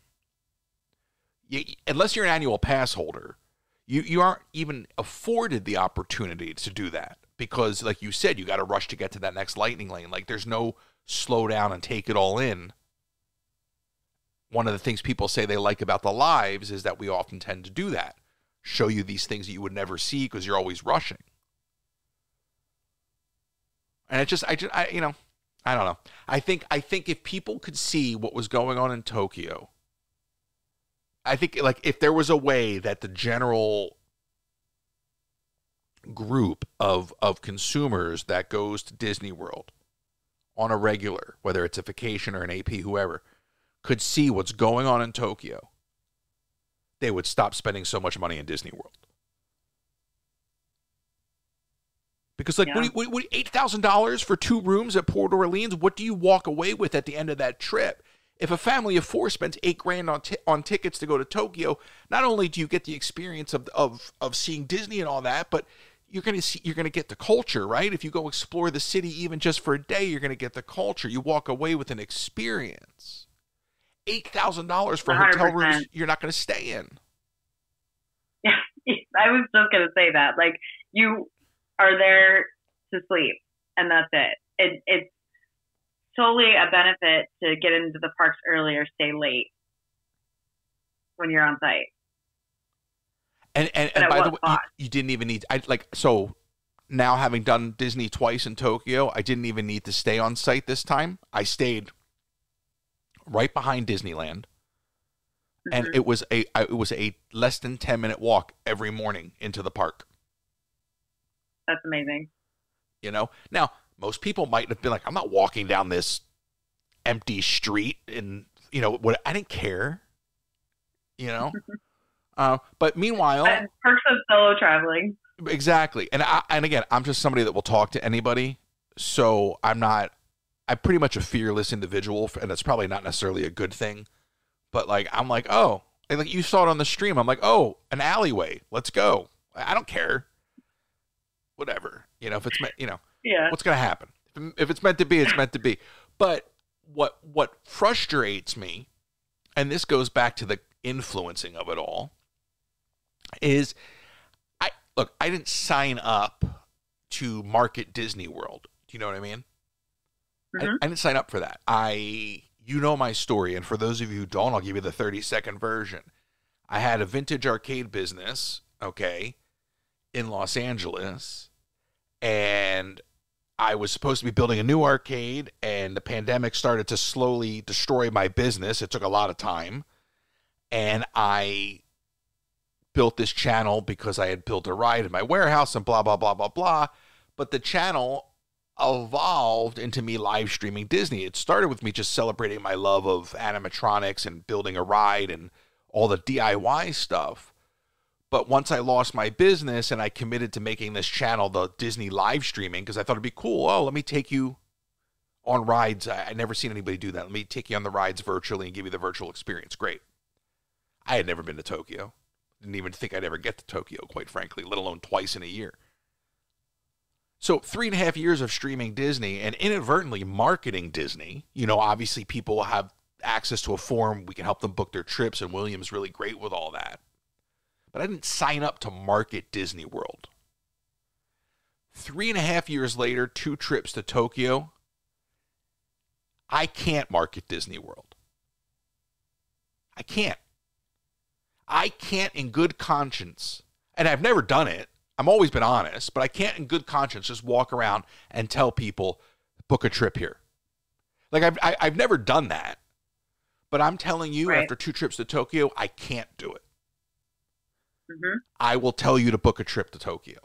unless you're an annual pass holder, you aren't even afforded the opportunity to do that, because like you said, you got to rush to get to that next lightning lane. Like there's no slow down and take it all in. One of the things people say they like about the lives is that we often tend to do that. Show you these things that you would never see because you're always rushing. And I don't know. I think if people could see what was going on in Tokyo, I think like if there was a way that the general group of consumers that goes to Disney World on a regular, whether it's a vacation or an AP, whoever, could see what's going on in Tokyo, they would stop spending so much money in Disney World. Because like, what $8,000 for 2 rooms at Port Orleans? What do you walk away with at the end of that trip? If a family of 4 spends $8,000 on tickets to go to Tokyo, not only do you get the experience of seeing Disney and all that, but you're going to get the culture, right? If you go explore the city even just for a day, you're going to get the culture. You walk away with an experience. $8,000 for 100%. hotel rooms you're not going to stay in. Yeah, I was just going to say that. Like, you are there to sleep, and that's it. It's totally a benefit to get into the parks early or stay late when you're on site. And by the way, you didn't even need. So now having done Disney twice in Tokyo, I didn't even need to stay on site this time. I stayed right behind Disneyland, and it was a less than 10-minute walk every morning into the park. That's amazing. You know, now most people might have been like, "I'm not walking down this empty street," and you know what? I didn't care. You know, but meanwhile, perks of solo traveling. Exactly, and again, I'm just somebody that will talk to anybody, so I'm pretty much a fearless individual, and that's probably not necessarily a good thing. But like, I'm like, oh, and like you saw it on the stream. I'm like, oh, an alleyway. Let's go. I don't care. Whatever. You know, if it's meant, yeah. What's gonna happen? If it's meant to be, it's meant to be. But what frustrates me, and this goes back to the influencing of it all, is I didn't sign up to market Disney World. Do you know what I mean? Mm-hmm. I didn't sign up for that. You know my story, and for those of you who don't, I'll give you the 30-second version. I had a vintage arcade business, okay, in Los Angeles, and I was supposed to be building a new arcade, and the pandemic started to slowly destroy my business. It took a lot of time, and I built this channel because I had built a ride in my warehouse and blah, blah, blah, blah, blah, but the channel evolved into me live streaming Disney. It started with me just celebrating my love of animatronics and building a ride and all the DIY stuff. But once I lost my business and I committed to making this channel, the Disney live streaming, because I thought it'd be cool. Oh, let me take you on rides. I never seen anybody do that. Let me take you on the rides virtually and give you the virtual experience. Great. I had never been to Tokyo. Didn't even think I'd ever get to Tokyo, quite frankly, let alone twice in a year. So 3.5 years of streaming Disney and inadvertently marketing Disney. You know, obviously people have access to a forum. We can help them book their trips, and William's really great with all that. but I didn't sign up to market Disney World. 3.5 years later, 2 trips to Tokyo, I can't market Disney World. I can't. I can't in good conscience, and I've never done it. I've always been honest, but I can't in good conscience just walk around and tell people, book a trip here. Like, I've never done that, but I'm telling you, after 2 trips to Tokyo, I can't do it. Mm-hmm. I will tell you to book a trip to Tokyo.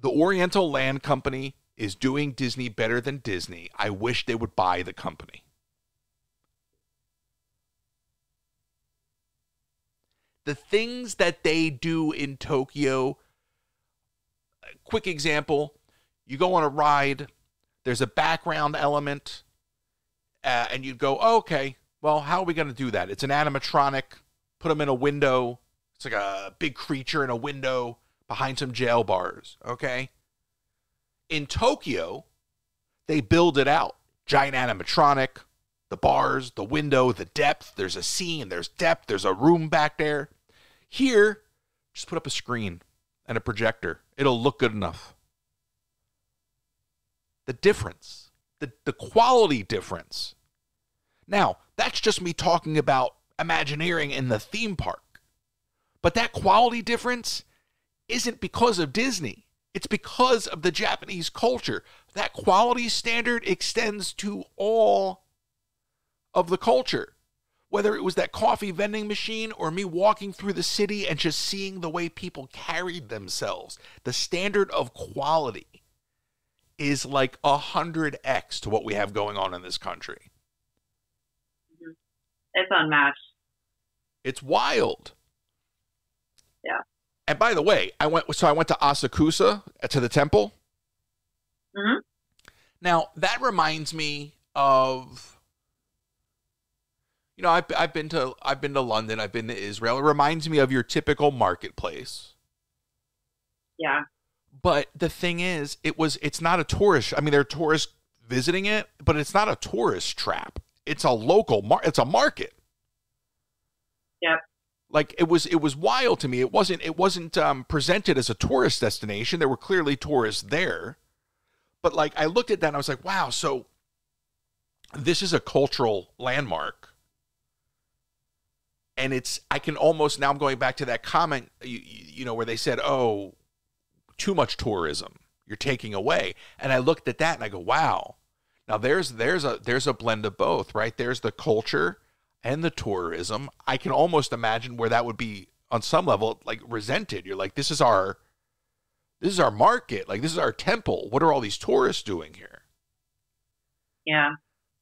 The Oriental Land Company is doing Disney better than Disney. I wish they would buy the company. The things that they do in Tokyo, quick example, you go on a ride, there's a background element, and you go, oh, okay, well, how are we going to do that? It's an animatronic, put them in a window. It's like a big creature in a window behind some jail bars, okay? In Tokyo, they build it out. Giant animatronic, the bars, the window, the depth. There's a scene, there's depth, there's a room back there. Here, just put up a screen and a projector. It'll look good enough. The difference, the quality difference. Now, that's just me talking about Imagineering in the theme park. But that quality difference isn't because of Disney. It's because of the Japanese culture. That quality standard extends to all of the culture. Whether it was that coffee vending machine or me walking through the city and just seeing the way people carried themselves, the standard of quality is like 100x to what we have going on in this country. It's unmatched. It's wild. Yeah. And by the way, I went to Asakusa, to the temple. Mm-hmm. Now, that reminds me of, you know, I've been to London, I've been to Israel. It reminds me of your typical marketplace. Yeah. But the thing is, it's not a tourist. I mean, there are tourists visiting it, but it's not a tourist trap. It's a local it's a market. Yep. Like, it was wild to me. It wasn't presented as a tourist destination. There were clearly tourists there. But like, I looked at that and I was like, wow, so this is a cultural landmark. And I can almost, now I'm going back to that comment, you know, where they said, oh, too much tourism, you're taking away. And I looked at that and I go, wow. Now there's a blend of both, right? There's the culture and the tourism. I can almost imagine where that would be on some level like resented. You're like, this is our market. Like, this is our temple. What are all these tourists doing here? Yeah.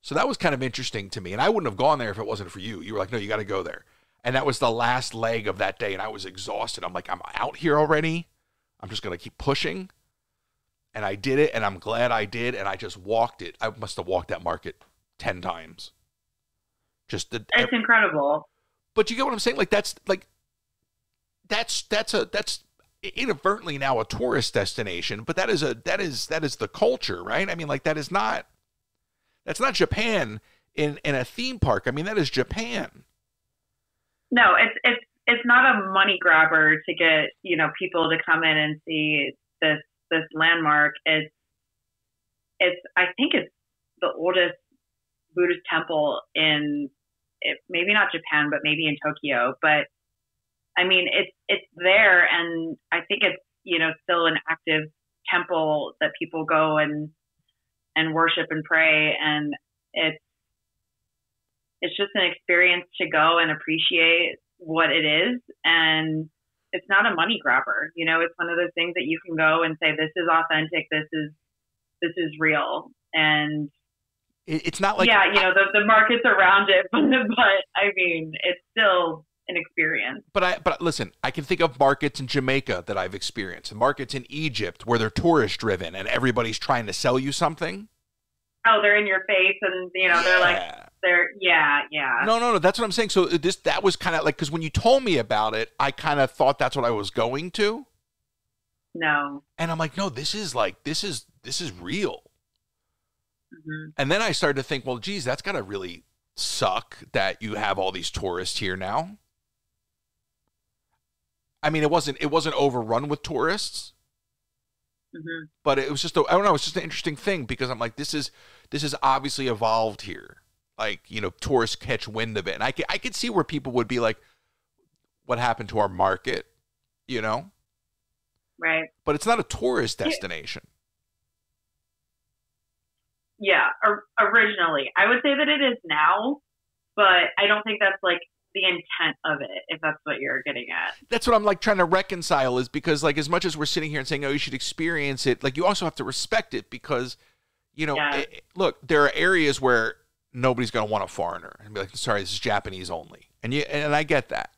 So that was kind of interesting to me. And I wouldn't have gone there if it wasn't for you. You were like, no, you got to go there. And that was the last leg of that day. And I was exhausted. I'm like, I'm out here already. I'm just going to keep pushing. And I did it. And I'm glad I did. And I just walked it. I must have walked that market 10 times. It's incredible. But you get what I'm saying? Like, that's inadvertently now a tourist destination, but that is the culture, right? I mean, like, that's not Japan in a theme park. I mean, that is Japan. No, it's not a money grabber to get, you know, people to come in and see this landmark. I think it's the oldest Buddhist temple in, maybe not Japan, but maybe in Tokyo. But I mean, it's there, and I think it's, you know, still an active temple that people go and worship and pray, and it's just an experience to go and appreciate what it is, and it's not a money grabber. You know, it's one of those things that you can go and say, this is authentic, this is real, and it's not like, yeah, you know, the markets around it, but I mean, it's still an experience. But listen, I can think of markets in Jamaica that I've experienced, and markets in Egypt where they're tourist driven and everybody's trying to sell you something. Oh, they're in your face, and you know, yeah. No. That's what I'm saying. So that was kind of like, because when you told me about it, I kind of thought that's what I was going to. No. And I'm like, no, this is real. Mm-hmm. And then I started to think, well, geez, that's got to really suck that you have all these tourists here now. I mean, it wasn't overrun with tourists, Mm-hmm. but it was just I don't know. It's just an interesting thing because I'm like, this is obviously evolved here. Like, you know, tourists catch wind of it, and I could see where people would be like, what happened to our market, you know? Right. But it's not a tourist destination. Yeah, originally. I would say that it is now, but I don't think that's like the intent of it, if that's what you're getting at. That's what I'm like trying to reconcile, is because like as much as we're sitting here and saying, oh, you should experience it, like you also have to respect it because, you know, look, there are areas where nobody's going to want a foreigner and be like, sorry, this is Japanese only. And I get that.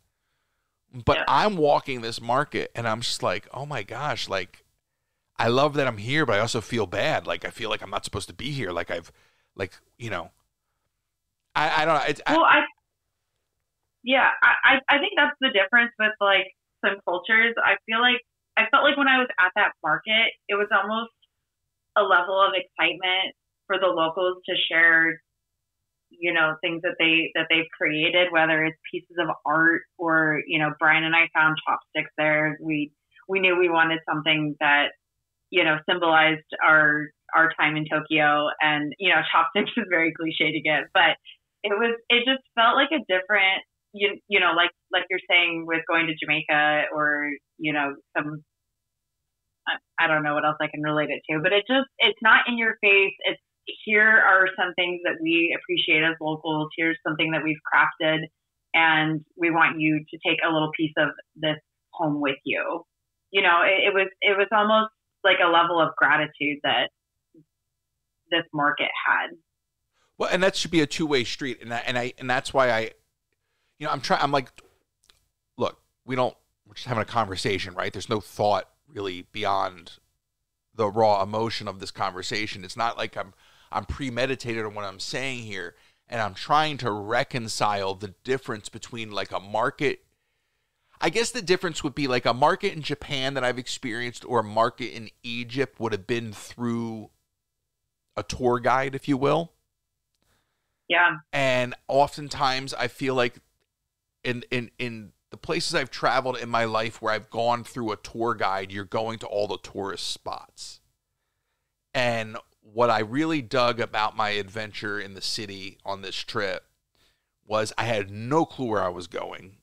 But I'm walking this market and I'm just like, oh my gosh, like, I love that I'm here, but I also feel bad. Like, I feel like I'm not supposed to be here. Like, I don't know. I think that's the difference with like some cultures. I felt like when I was at that market, it was almost a level of excitement for the locals to share, you know, things that they've created, whether it's pieces of art or, you know, Brian and I found chopsticks there. We knew we wanted something that, you know, symbolized our time in Tokyo, and, you know, chopsticks is very cliche to get, but it just felt like a different, you know, like you're saying with going to Jamaica or, you know, some, I don't know what else I can relate it to, but it's not in your face. It's, here are some things that we appreciate as locals. Here's something that we've crafted, and we want you to take a little piece of this home with you. You know, it was almost like a level of gratitude that this market had. Well, and that should be a two-way street, and that's why you know, I'm like, look, we're just having a conversation, right? There's no thought really beyond the raw emotion of this conversation. It's not like I'm premeditated on what I'm saying here, and I'm trying to reconcile the difference between like a market. I guess the difference would be like a market in Japan that I've experienced or a market in Egypt would have been through a tour guide, if you will. Yeah. And oftentimes I feel like in the places I've traveled in my life where I've gone through a tour guide, you're going to all the tourist spots. And what I really dug about my adventure in the city on this trip was I had no clue where I was going.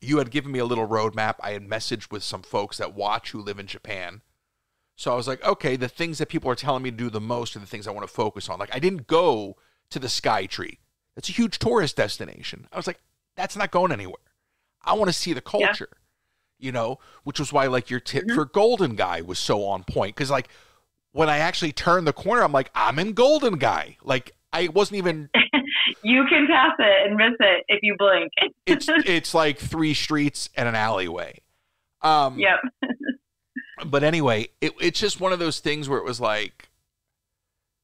You had given me a little roadmap. I had messaged with some folks that watch who live in Japan. So I was like, okay, the things that people are telling me to do the most are the things I want to focus on. Like, I didn't go to the Sky Tree. It's a huge tourist destination. I was like, that's not going anywhere. I want to see the culture, you know, which was why like your tip for Golden Guy was so on point. Cause like when I actually turned the corner, I'm like, I'm in Golden Guy. Like I wasn't even, you can pass it and miss it if you blink. it's like 3 streets and an alleyway. Yep. But anyway, it's just one of those things where it was like,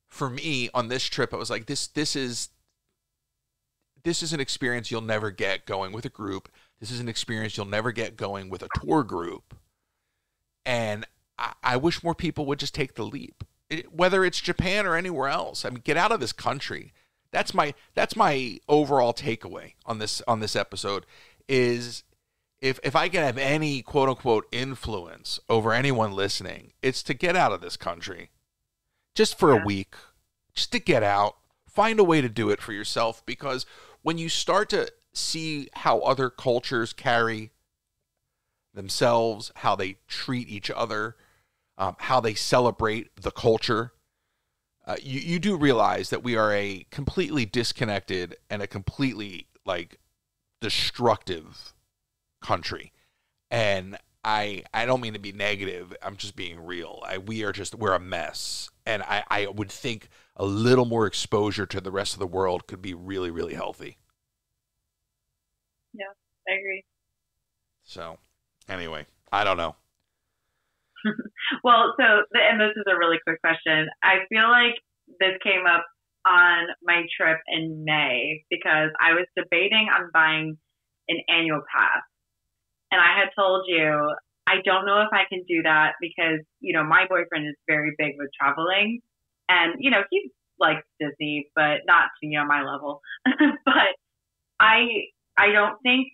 for me on this trip, I was like, this is an experience you'll never get going with a group. This is an experience you'll never get going with a tour group. And I wish more people would just take the leap, whether it's Japan or anywhere else. I mean, get out of this country. That's my overall takeaway on this episode is if I can have any quote unquote influence over anyone listening, it's to get out of this country just for a week, just to get out, find a way to do it for yourself. Because when you start to see how other cultures carry themselves, how they treat each other, how they celebrate the culture, you do realize that we are a completely disconnected and a completely like destructive country. And I don't mean to be negative. I'm just being real. We're a mess. And I would think a little more exposure to the rest of the world could be really, really healthy. Yeah, I agree. So, anyway, I don't know. Well, and this is a really quick question. I feel like this came up on my trip in May because I was debating on buying an annual pass. And I had told you, I don't know if I can do that because, you know, my boyfriend is very big with traveling. And, you know, he likes Disney, but not to, you know, my level. But I don't think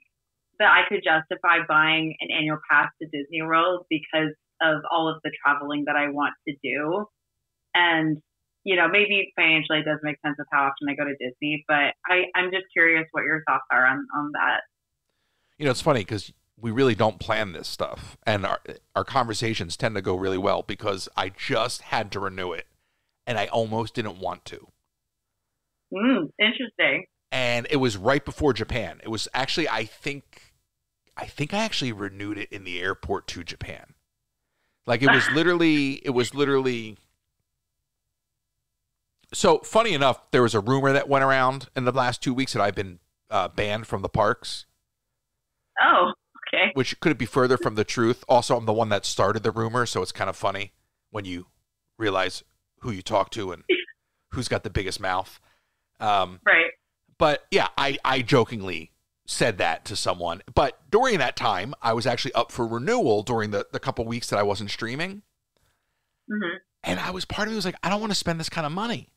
that I could justify buying an annual pass to Disney World because of all of the traveling that I want to do. And, you know, maybe financially it does make sense of how often I go to Disney, but I'm just curious what your thoughts are on that. You know, it's funny because we really don't plan this stuff, and our conversations tend to go really well because I just had to renew it, and I almost didn't want to. Interesting. And it was right before Japan. It was actually, I think I actually renewed it in the airport to Japan. Like it was literally. So funny enough, there was a rumor that went around in the last 2 weeks that I've been banned from the parks. Oh, okay. Which couldn't be further from the truth. Also, I'm the one that started the rumor, so it's kind of funny when you realize who you talk to and who's got the biggest mouth. Right. But yeah, I jokingly said that to someone. But during that time, I was actually up for renewal during the couple weeks that I wasn't streaming. Mm-hmm. And I was, part of me was like, I don't want to spend this kind of money.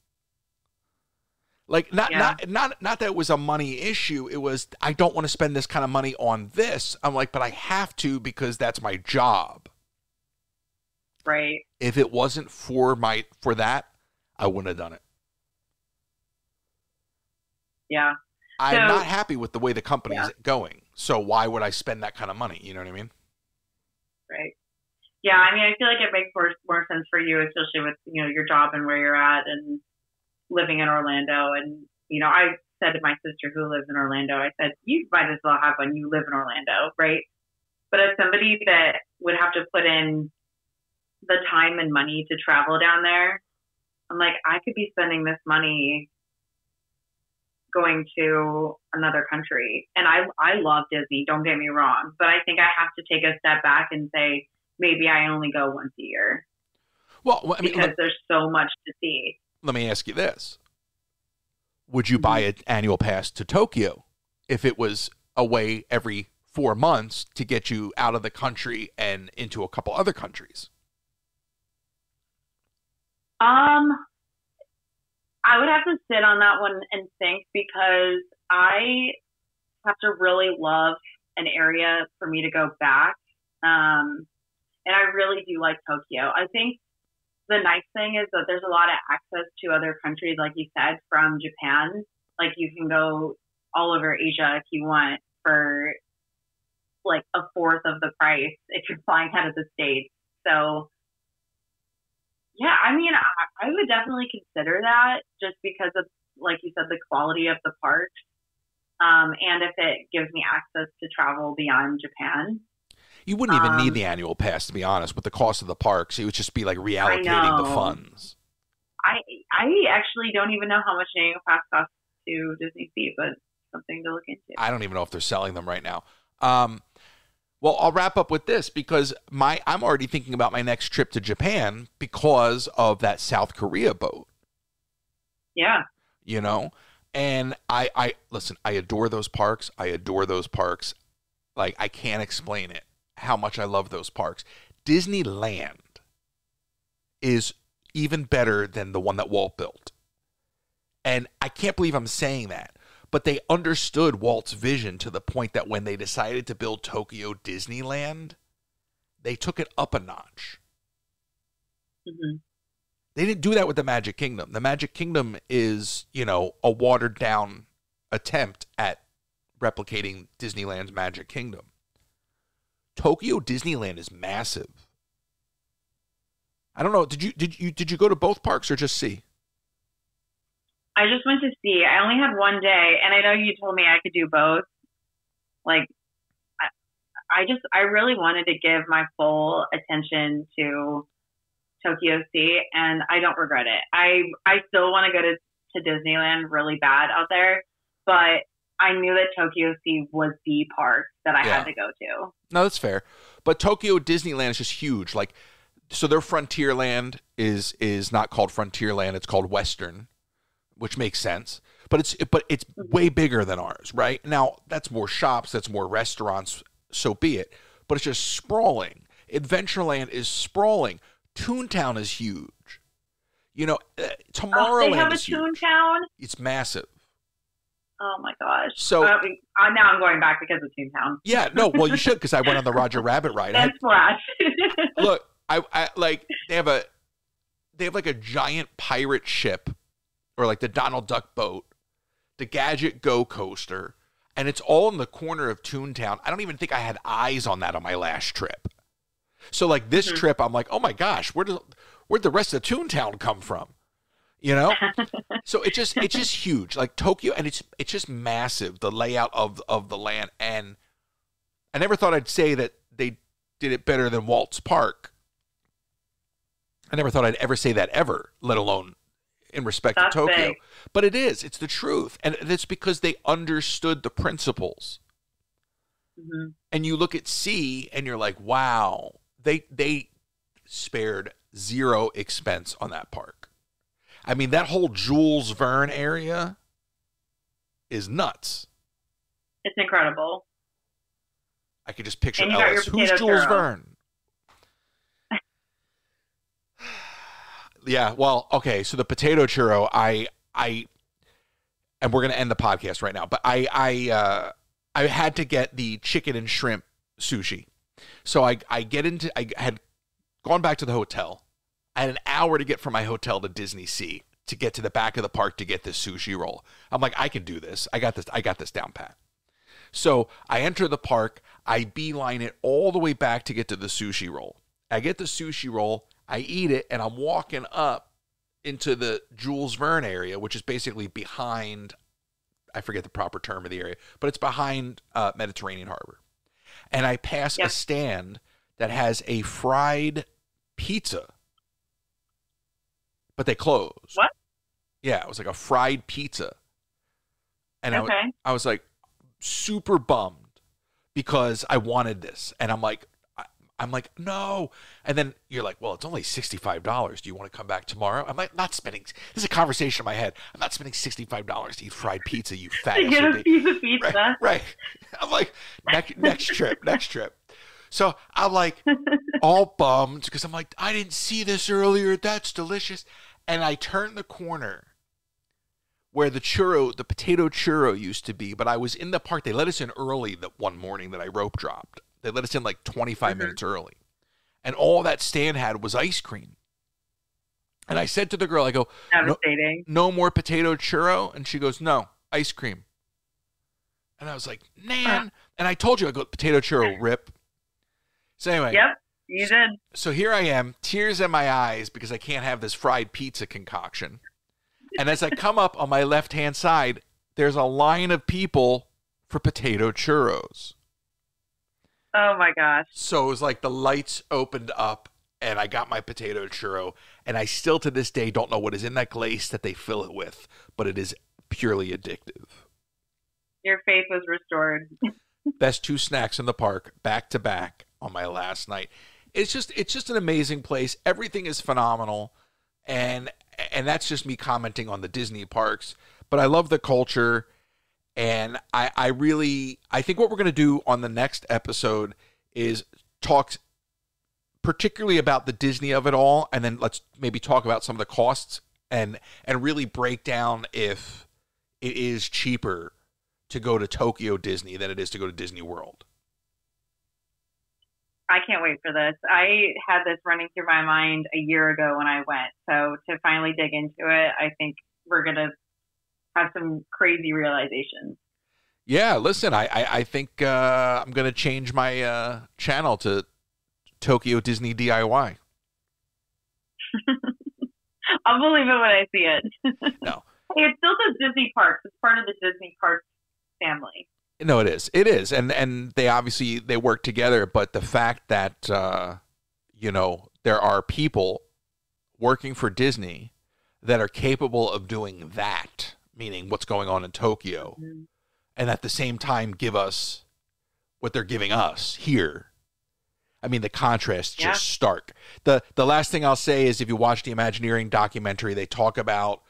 Like, not that it was a money issue. It was, I don't want to spend this kind of money on this. I'm like, but I have to because that's my job. Right. If it wasn't for that, I wouldn't have done it. Yeah. I'm not happy with the way the company is going. So why would I spend that kind of money? You know what I mean? Right. Yeah. I mean, I feel like it makes more sense for you, especially with, you know, your job and where you're at and living in Orlando. And, you know, I said to my sister who lives in Orlando, I said, you might as well have one. You live in Orlando, right? But as somebody that would have to put in the time and money to travel down there, I'm like, I could be spending this money going to another country. And I love Disney, don't get me wrong, but I think I have to take a step back and say, maybe I only go once a year. Well, I mean, because there's so much to see. Let me ask you this. Would you buy an annual pass to Tokyo if it was away every 4 months to get you out of the country and into a couple other countries? I would have to sit on that one and think because I have to really love an area for me to go back. And I really do like Tokyo. I think the nice thing is that there's a lot of access to other countries, like you said, from Japan. Like you can go all over Asia if you want for like a fourth of the price if you're flying out of the States. So yeah, I mean, I would definitely consider that just because of, like you said, the quality of the park. And if it gives me access to travel beyond Japan. You wouldn't even need the annual pass, to be honest, with the cost of the parks. It would just be like reallocating the funds. I actually don't even know how much an annual pass costs to Disney Sea, but something to look into. I don't even know if they're selling them right now. Well, I'll wrap up with this because I'm already thinking about my next trip to Japan because of that South Korea boat. Yeah. You know? And I listen, I adore those parks. Like, I can't explain it, how much I love those parks. Disneyland is even better than the one that Walt built. And I can't believe I'm saying that. But they understood Walt's vision to the point that when they decided to build Tokyo Disneyland, they took it up a notch. Mm-hmm. They didn't do that with the Magic Kingdom. The Magic Kingdom is, you know, a watered down attempt at replicating Disneyland's Magic Kingdom. Tokyo Disneyland is massive. I don't know. Did you go to both parks or just see? I just went to see. I only had one day, and I know you told me I could do both. Like, I really wanted to give my full attention to Tokyo Sea, and I don't regret it. I still want to go to Disneyland really bad out there, but I knew that Tokyo Sea was the park that I had to go to. No, that's fair. But Tokyo Disneyland is just huge. Like, so their Frontierland is not called Frontierland; it's called Western, which makes sense. But it's way bigger than ours, right? Now that's more shops, that's more restaurants. So be it. But it's just sprawling. Adventureland is sprawling. Toontown is huge. You know, Tomorrowland they have a is huge. Toontown? It's massive. Oh my gosh. So now I'm going back because of Toontown. Yeah, no, well you should, because I went on the Roger Rabbit ride. And Splash. Look, I like they have like a giant pirate ship, or like the Donald Duck boat, the Gadget Go coaster, and it's all in the corner of Toontown. I don't even think I had eyes on that on my last trip. So like this trip, I'm like, oh my gosh, where'd the rest of Toontown come from? You know? So it's just huge. Like Tokyo, and it's just massive, the layout of the land. And I never thought I'd say that they did it better than Walt's Park. I never thought I'd ever say that ever, let alone in respect to Tokyo. Big. But it is. It's the truth. And it's because they understood the principles. Mm-hmm. And you look at Sea and you're like, wow, they spared zero expense on that park. I mean, that whole Jules Verne area is nuts. It's incredible. I could just picture Ellis. Who's Jules Verne? Yeah, well, okay, so the potato churro, I and we're going to end the podcast right now, but I had to get the chicken and shrimp sushi. So I had gone back to the hotel. I had an hour to get from my hotel to Disney Sea to get to the back of the park to get this sushi roll. I'm like, I can do this. I got this down pat. So I enter the park. I beeline it all the way back to get to the sushi roll. I get the sushi roll. I eat it, and I'm walking up into the Jules Verne area, which is basically behind, I forget the proper term of the area, but it's behind Mediterranean Harbor. And I pass a stand that has a fried pizza, but they closed. What? Yeah, it was like a fried pizza. And I was like super bummed because I wanted this. And I'm like, no. And then you're like, well, it's only $65. Do you want to come back tomorrow? I'm like, not spending. This is a conversation in my head. I'm not spending $65 to eat fried pizza, you fat. To get a piece of pizza. Right. I'm like, next trip. So I'm like all bummed because I'm like, I didn't see this earlier. That's delicious. And I turn the corner where the potato churro used to be, but I was in the park. They let us in early that one morning that I rope dropped. They let us in like 25 minutes early. And all that stand had was ice cream. And I said to the girl, I go, no more potato churro? And she goes, no, ice cream. And I was like, man. And I told you, I go, potato churro, rip. So anyway. Yep, you did. So here I am, tears in my eyes because I can't have this fried pizza concoction. And as I come up on my left-hand side, there's a line of people for potato churros. Oh, my gosh. So it was like the lights opened up, and I got my potato churro, and I still to this day don't know what is in that glaze that they fill it with, but it is purely addictive. Your faith was restored. Best two snacks in the park, back to back on my last night. It's just an amazing place. Everything is phenomenal, and that's just me commenting on the Disney parks. But I love the culture. And I think what we're going to do on the next episode is talk particularly about the Disney of it all, and then let's maybe talk about some of the costs and really break down if it is cheaper to go to Tokyo Disney than it is to go to Disney World. I can't wait for this. I had this running through my mind a year ago when I went. So to finally dig into it, I think we're going to have some crazy realizations. Yeah, listen, I think I'm going to change my channel to Tokyo Disney DIY. I'll believe it when I see it. No. Hey, it's still the Disney Parks. It's part of the Disney Parks family. No, it is. It is. And they obviously, they work together, but the fact that, there are people working for Disney that are capable of doing that, meaning what's going on in Tokyo, and at the same time give us what they're giving us here. I mean, the contrast is just stark. The last thing I'll say is if you watch the Imagineering documentary, they talk about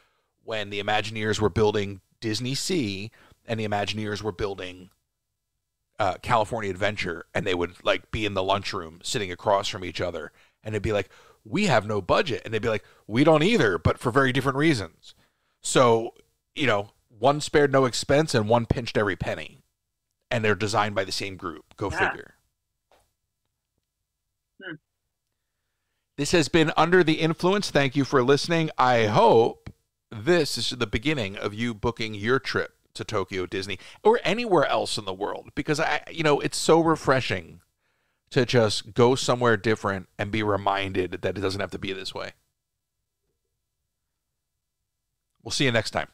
when the Imagineers were building Disney Sea and the Imagineers were building California Adventure, and they would like be in the lunchroom sitting across from each other, and it'd be like, we have no budget. And they'd be like, we don't either, but for very different reasons. So, One spared no expense and one pinched every penny. And they're designed by the same group. Go figure. This has been Under the Influence. Thank you for listening. I hope this is the beginning of you booking your trip to Tokyo Disney or anywhere else in the world, because it's so refreshing to just go somewhere different and be reminded that it doesn't have to be this way. We'll see you next time.